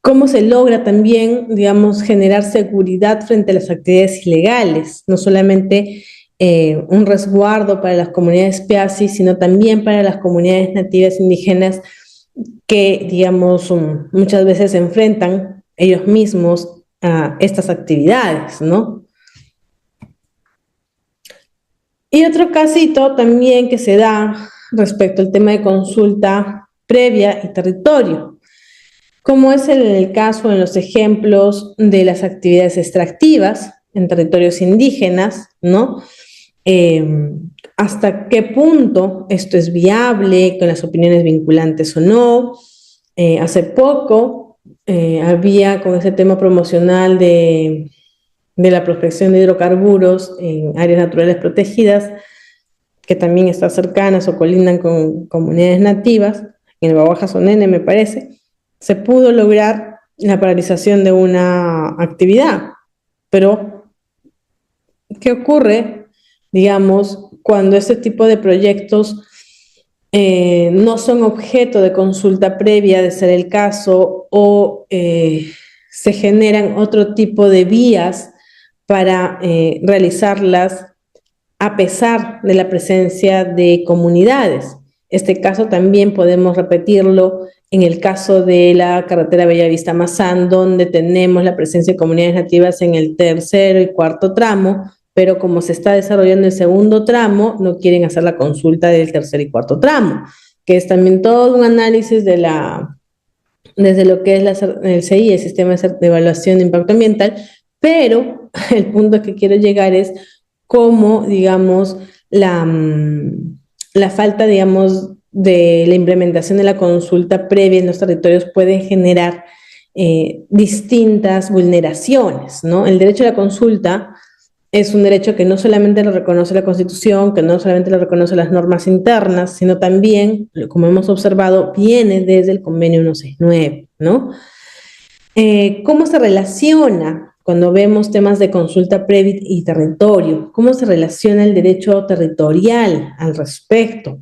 ¿cómo se logra también, digamos, generar seguridad frente a las actividades ilegales? No solamente un resguardo para las comunidades PIASI, sino también para las comunidades nativas indígenas que, digamos, muchas veces se enfrentan ellos mismos a estas actividades, ¿no? Y otro casito también que se da respecto al tema de consulta previa y territorio, como es el caso en los ejemplos de las actividades extractivas en territorios indígenas, ¿no? Hasta qué punto esto es viable, con las opiniones vinculantes o no. Hace poco había con ese tema promocional de la prospección de hidrocarburos en áreas naturales protegidas, que también están cercanas o colindan con comunidades nativas, en el Bahuaja-Sonene me parece, se pudo lograr la paralización de una actividad. Pero, ¿qué ocurre, digamos, cuando este tipo de proyectos no son objeto de consulta previa, de ser el caso, o se generan otro tipo de vías para realizarlas a pesar de la presencia de comunidades? Este caso también podemos repetirlo en el caso de la carretera Bellavista-Mazán, donde tenemos la presencia de comunidades nativas en el tercero y cuarto tramo, pero como se está desarrollando el segundo tramo, no quieren hacer la consulta del tercer y cuarto tramo, que es también todo un análisis desde lo que es el CI, el Sistema de Evaluación de Impacto Ambiental, pero el punto que quiero llegar es cómo, digamos, la falta, digamos, de la implementación de la consulta previa en los territorios puede generar distintas vulneraciones, ¿no? El derecho a la consulta es un derecho que no solamente lo reconoce la Constitución, que no solamente lo reconoce las normas internas, sino también, como hemos observado, viene desde el convenio 169, ¿no? ¿Cómo se relaciona cuando vemos temas de consulta previa y territorio? ¿Cómo se relaciona el derecho territorial al respecto?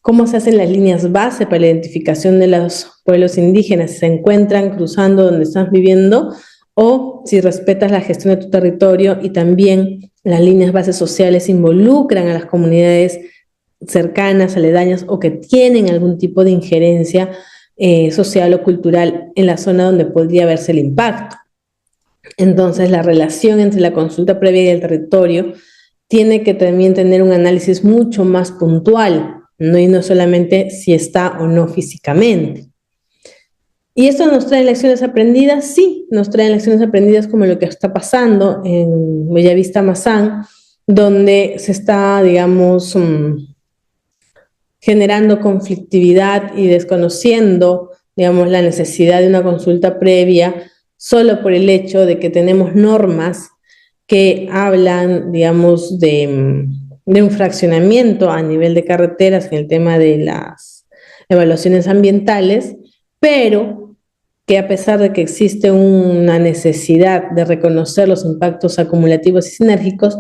¿Cómo se hacen las líneas base para la identificación de los pueblos indígenas si se encuentran cruzando donde están viviendo, o si respetas la gestión de tu territorio y también las líneas bases sociales involucran a las comunidades cercanas, aledañas o que tienen algún tipo de injerencia social o cultural en la zona donde podría verse el impacto? Entonces, la relación entre la consulta previa y el territorio tiene que también tener un análisis mucho más puntual, ¿no? Y no solamente si está o no físicamente. ¿Y esto nos trae lecciones aprendidas? Sí, nos trae lecciones aprendidas como lo que está pasando en Bellavista Mazán, donde se está, digamos, generando conflictividad y desconociendo, digamos, la necesidad de una consulta previa solo por el hecho de que tenemos normas que hablan, digamos, de un fraccionamiento a nivel de carreteras en el tema de las evaluaciones ambientales, pero que a pesar de que existe una necesidad de reconocer los impactos acumulativos y sinérgicos,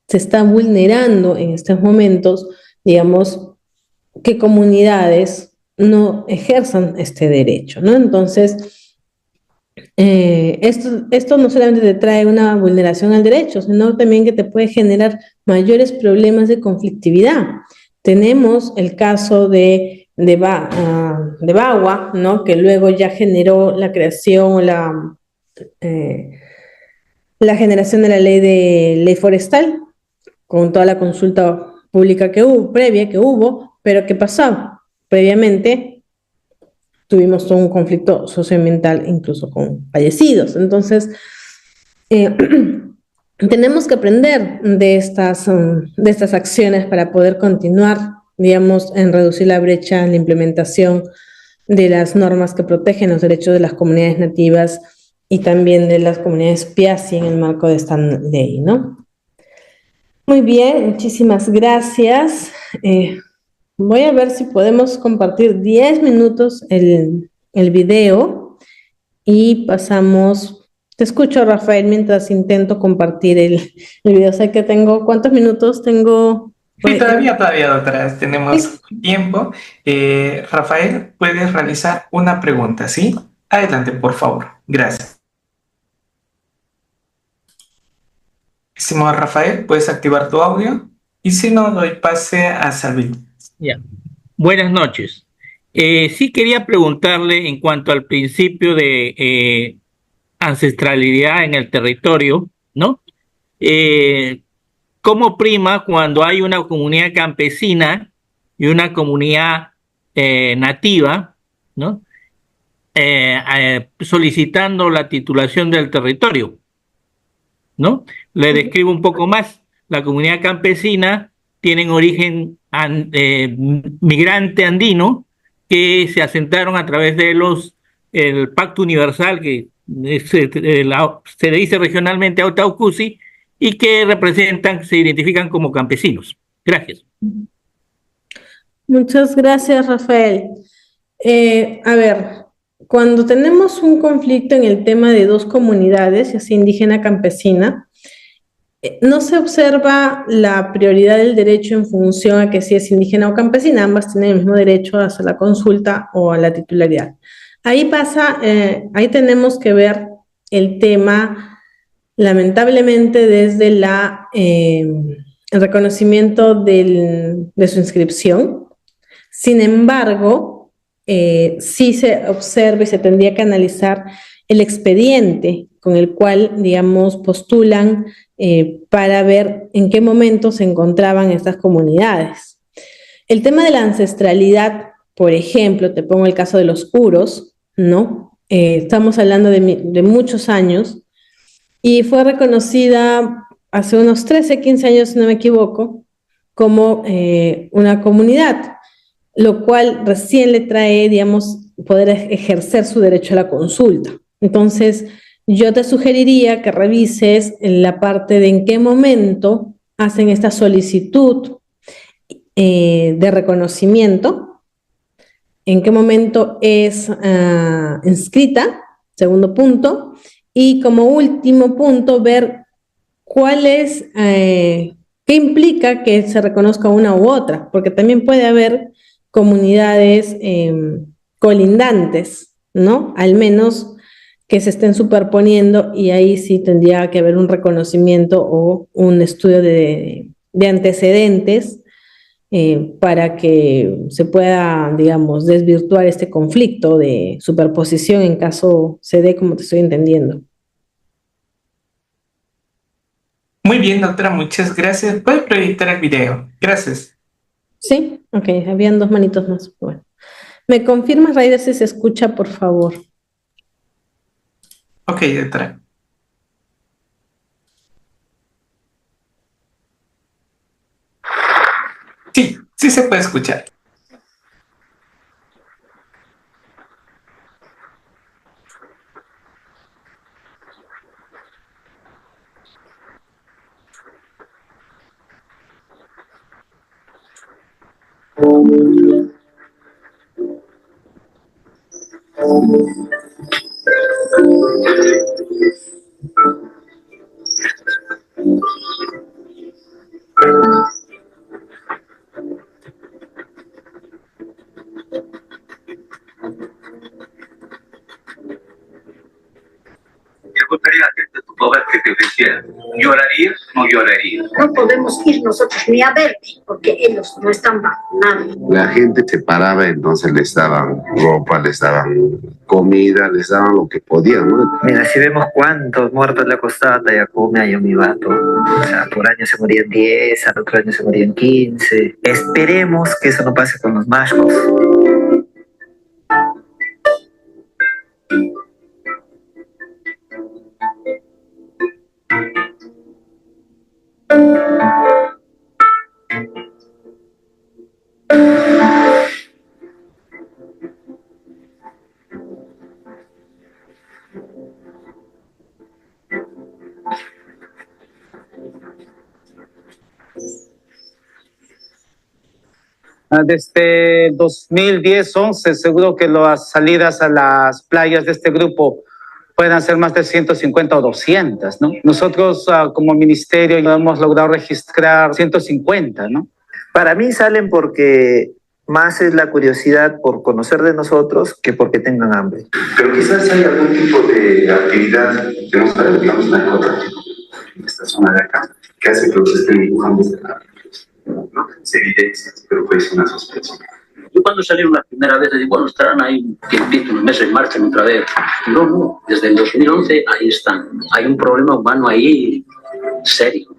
se está vulnerando en estos momentos, digamos, que comunidades no ejerzan este derecho, ¿no? Entonces, esto no solamente te trae una vulneración al derecho, sino también que te puede generar mayores problemas de conflictividad. Tenemos el caso de Bagua, ¿no? Que luego ya generó la creación, eh, la generación de la ley forestal, con toda la consulta pública que hubo, previa que hubo, pero ¿qué pasó? Previamente tuvimos todo un conflicto socioambiental, incluso con fallecidos. Entonces, eh, tenemos que aprender de estas acciones para poder continuar, digamos, en reducir la brecha en la implementación de las normas que protegen los derechos de las comunidades nativas y también de las comunidades PIASI en el marco de esta ley, ¿no? Muy bien, muchísimas gracias. Voy a ver si podemos compartir 10 minutos el video y pasamos. Te escucho, Rafael, mientras intento compartir el video. Sé que tengo, ¿cuántos minutos tengo? Sí, todavía, doctora, tenemos tiempo. Rafael, puedes realizar una pregunta, ¿sí? Adelante, por favor. Gracias. Estimado Rafael, puedes activar tu audio y si no, doy pase a Salvin. Ya. Buenas noches. Sí quería preguntarle en cuanto al principio de ancestralidad en el territorio, ¿no? ¿Cómo prima cuando hay una comunidad campesina y una comunidad nativa, ¿no? Solicitando la titulación del territorio, ¿no? Le describo un poco más. La comunidad campesina tiene origen migrante andino que se asentaron a través de el Pacto Universal, que se le dice regionalmente Autaucusi, y que se identifican como campesinos. Gracias. Muchas gracias, Rafael. A ver, cuando tenemos un conflicto en el tema de dos comunidades, ya sea indígena campesina, no se observa la prioridad del derecho en función a que si es indígena o campesina, ambas tienen el mismo derecho a hacer la consulta o a la titularidad. Ahí pasa, ahí tenemos que ver el tema, lamentablemente, desde el reconocimiento de su inscripción. Sin embargo, sí se observa y se tendría que analizar el expediente con el cual, digamos, postulan para ver en qué momento se encontraban estas comunidades. El tema de la ancestralidad, por ejemplo, te pongo el caso de los Uros, ¿no? Estamos hablando de muchos años y fue reconocida hace unos 13, 15 años, si no me equivoco, como una comunidad, lo cual recién le trae, digamos, poder ejercer su derecho a la consulta. Entonces, yo te sugeriría que revises en la parte de en qué momento hacen esta solicitud de reconocimiento, en qué momento es inscrita, segundo punto, y como último punto, ver cuál es, qué implica que se reconozca una u otra, porque también puede haber comunidades colindantes, ¿no? Al menos que se estén superponiendo y ahí sí tendría que haber un reconocimiento o un estudio de antecedentes para que se pueda, digamos, desvirtuar este conflicto de superposición en caso se dé como te estoy entendiendo. Muy bien, doctora, muchas gracias. Puede proyectar el video. Gracias. Sí, ok, habían dos manitos más. Bueno, ¿me confirmas, Raider, si se escucha, por favor? Ok, doctora. Sí, sí se puede escuchar. Me gustaría hacerte tu papel que te ofreciera. ¿Llorarías o no llorarías? No podemos ir nosotros ni a verme porque ellos no están vacunados. La gente se paraba, entonces les daban ropa, les daban comida, les daban lo que podían, ¿no? Mira, si vemos cuántos muertos le ha costado a Tayacome, a Yomibato. O sea, por año se morían 10, al otro año se morían 15. Esperemos que eso no pase con los mashcos. Desde 2010-11, seguro que las salidas a las playas de este grupo pueden ser más de 150 o 200, ¿no? Nosotros como ministerio hemos logrado registrar 150, ¿no? Para mí salen porque más es la curiosidad por conocer de nosotros que porque tengan hambre. Pero quizás hay algún tipo de actividad que no sabemos, digamos, narcotráfico en esta zona de acá, que hace que los estén empujando desde la ¿no? Se evidencia, pero puede ser una sospecha. Yo cuando salieron la primera vez, digo, bueno, estarán ahí unos meses en marcha otra vez. No, desde el 2011 ahí están. Hay un problema humano ahí serio.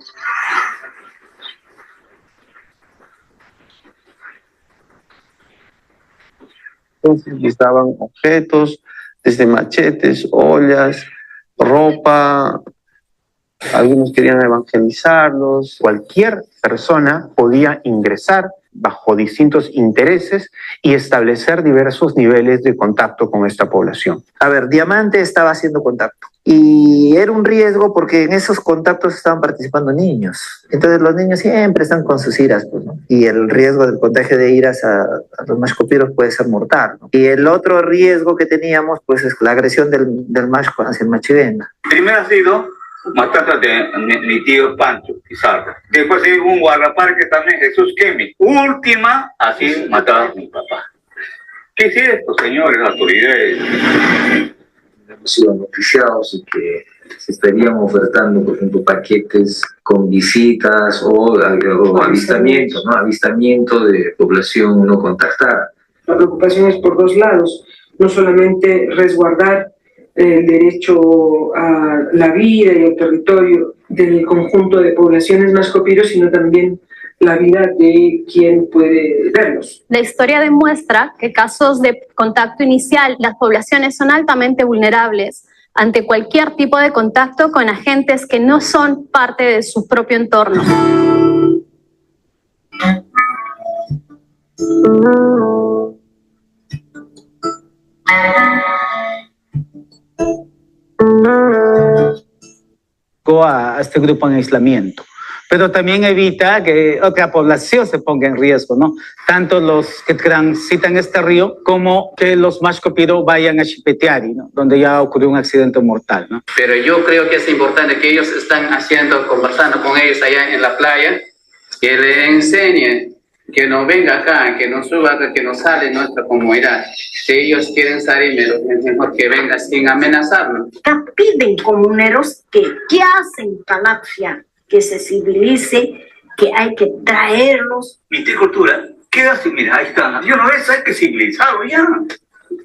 Entonces les daban objetos, desde machetes, ollas, ropa. Algunos querían evangelizarlos. Cualquier persona podía ingresar bajo distintos intereses y establecer diversos niveles de contacto con esta población. A ver, Diamante estaba haciendo contacto. Y era un riesgo porque en esos contactos estaban participando niños. Entonces los niños siempre están con sus iras, pues, ¿no? Y el riesgo del contagio de iras a los mashcopiros puede ser mortal, ¿no? Y el otro riesgo que teníamos pues es la agresión del mashco hacia el machivenga. Primero ha sido matanza de mi tío Pancho Pizarro. Después hay un guardaparque también, Jesús Kemi. Última, así mataba a mi papá. ¿Qué es esto, señores autoridades? Hemos sido noticiados y que se estarían ofertando, por ejemplo, paquetes con visitas o avistamiento, ¿no? Avistamiento de población no contactada. La preocupación es por dos lados, no solamente resguardar el derecho a la vida y al territorio del conjunto de poblaciones mashcopiros, sino también la vida de quien puede verlos. La historia demuestra que casos de contacto inicial, las poblaciones son altamente vulnerables ante cualquier tipo de contacto con agentes que no son parte de su propio entorno. A este grupo en aislamiento, pero también evita que otra población se ponga en riesgo, ¿no? Tanto los que transitan este río como que los mashcopiros vayan a Xipeteari, ¿no? Donde ya ocurrió un accidente mortal, ¿no? Pero yo creo que es importante que ellos están conversando con ellos allá en la playa, que le enseñen, que no venga acá, que no suba, que no sale de nuestra comunidad. Si ellos quieren salir, es mejor que venga sin amenazarnos. Piden comuneros que hacen Calafia, que se civilice, que hay que traerlos. Viticultura, ¿qué hace? Mira, ahí está. Yo no ves, hay que civilizarlo ya.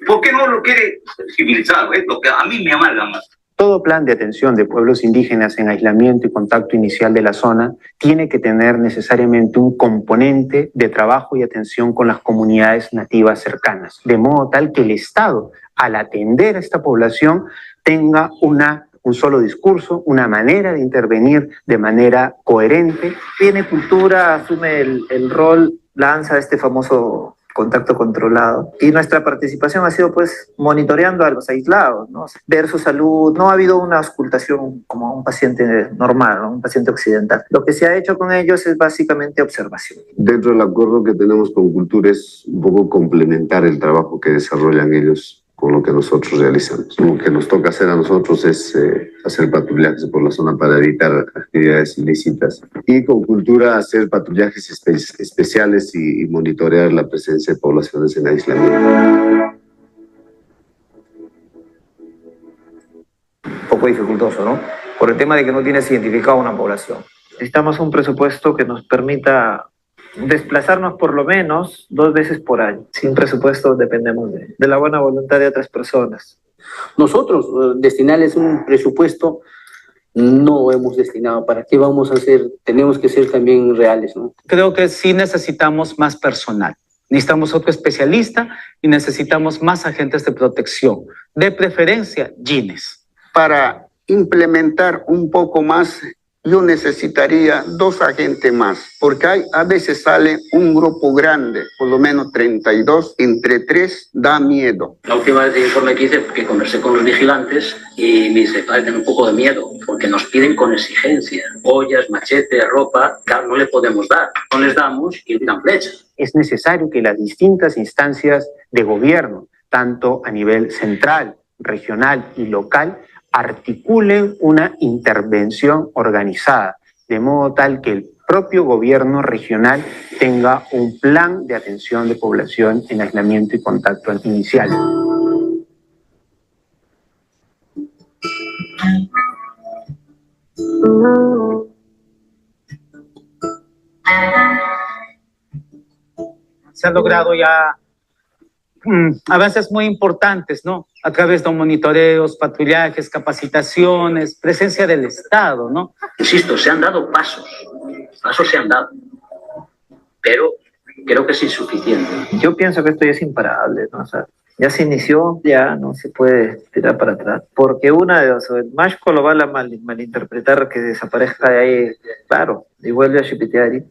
¿Por qué no lo quiere civilizarlo? Es lo que a mí me amarga más. Todo plan de atención de pueblos indígenas en aislamiento y contacto inicial de la zona tiene que tener necesariamente un componente de trabajo y atención con las comunidades nativas cercanas, de modo tal que el Estado, al atender a esta población, tenga un solo discurso, una manera de intervenir de manera coherente. Viene cultura, asume el rol, lanza este famoso contacto controlado. Y nuestra participación ha sido pues monitoreando a los aislados, ¿no? Ver su salud. No ha habido una auscultación como un paciente normal, ¿no? Un paciente occidental. Lo que se ha hecho con ellos es básicamente observación. Dentro del acuerdo que tenemos con Cultura es un poco complementar el trabajo que desarrollan ellos con lo que nosotros realizamos. Lo que nos toca hacer a nosotros es hacer patrullajes por la zona para evitar actividades ilícitas y con Cultura hacer patrullajes especiales y monitorear la presencia de poblaciones en aislamiento. Un poco dificultoso, ¿no? Por el tema de que no tienes identificado una población. Necesitamos un presupuesto que nos permita desplazarnos por lo menos 2 veces por año. Sin presupuesto dependemos de la buena voluntad de otras personas. Nosotros, destinarles un presupuesto, no hemos destinado. ¿Para qué vamos a hacer? Tenemos que ser también reales, ¿no? Creo que sí necesitamos más personal. Necesitamos otro especialista y necesitamos más agentes de protección. De preferencia, GINES. Para implementar un poco más, yo necesitaría 2 agentes más, porque a veces sale un grupo grande, por lo menos 32, entre 3 da miedo. La última vez de informe que hice, que conversé con los vigilantes y me dice, padre, tengo un poco de miedo, porque nos piden con exigencia, ollas, machete, ropa, claro, no le podemos dar, no les damos y tiran flechas. Es necesario que las distintas instancias de gobierno, tanto a nivel central, regional y local, articulen una intervención organizada, de modo tal que el propio gobierno regional tenga un plan de atención de población en aislamiento y contacto inicial. Se han logrado ya avances muy importantes, ¿no? A través de monitoreos, patrullajes, capacitaciones, presencia del Estado, ¿no? Insisto, se han dado pasos se han dado, pero creo que es insuficiente. Yo pienso que esto ya es imparable, ¿no? O sea, ya se inició, ya no se puede tirar para atrás, porque una de dos, el Mashco lo va a malinterpretar que desaparezca de ahí, claro, y vuelve a Xipeteari,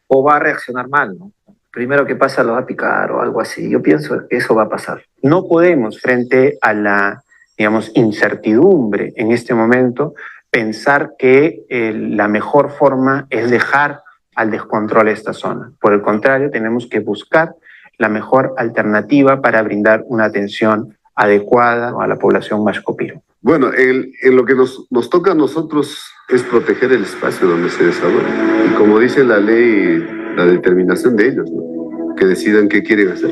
o va a reaccionar mal, ¿no? Primero que pasa lo va a picar o algo así. Yo pienso que eso va a pasar. No podemos, frente a la digamos, incertidumbre en este momento, pensar que la mejor forma es dejar al descontrol esta zona. Por el contrario, tenemos que buscar la mejor alternativa para brindar una atención adecuada a la población Maxcopiro. Bueno, en lo que nos toca a nosotros es proteger el espacio donde se desarrolla. Y como dice la ley, la determinación de ellos, ¿no? Que decidan qué quieren hacer.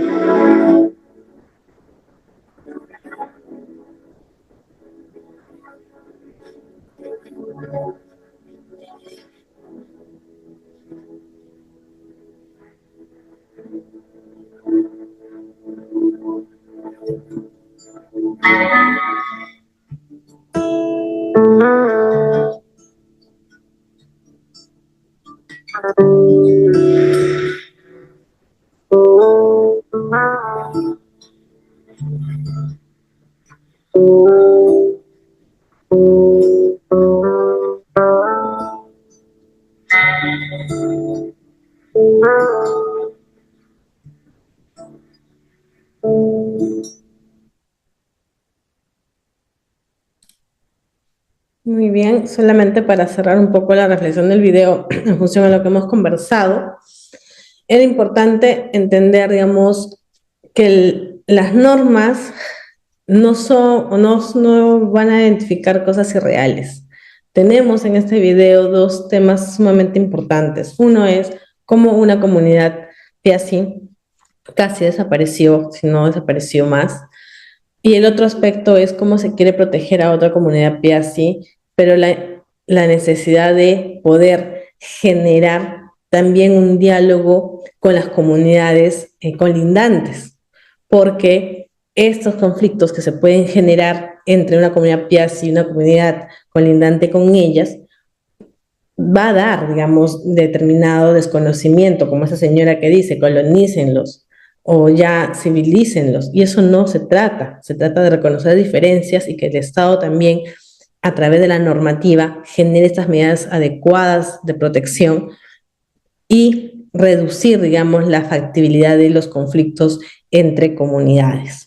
Muy bien, solamente para cerrar un poco la reflexión del video en función a lo que hemos conversado, era importante entender, digamos, que las normas no van a identificar cosas irreales. Tenemos en este video dos temas sumamente importantes. Uno es cómo una comunidad piasi casi desapareció, si no desapareció más. Y el otro aspecto es cómo se quiere proteger a otra comunidad piasi, pero la necesidad de poder generar también un diálogo con las comunidades colindantes, porque estos conflictos que se pueden generar entre una comunidad piasi y una comunidad colindante con ellas, va a dar, digamos, determinado desconocimiento, como esa señora que dice, colonícenlos o ya civilícenlos, y eso no se trata de reconocer diferencias y que el Estado también, a través de la normativa, genere estas medidas adecuadas de protección y reducir, digamos, la factibilidad de los conflictos entre comunidades.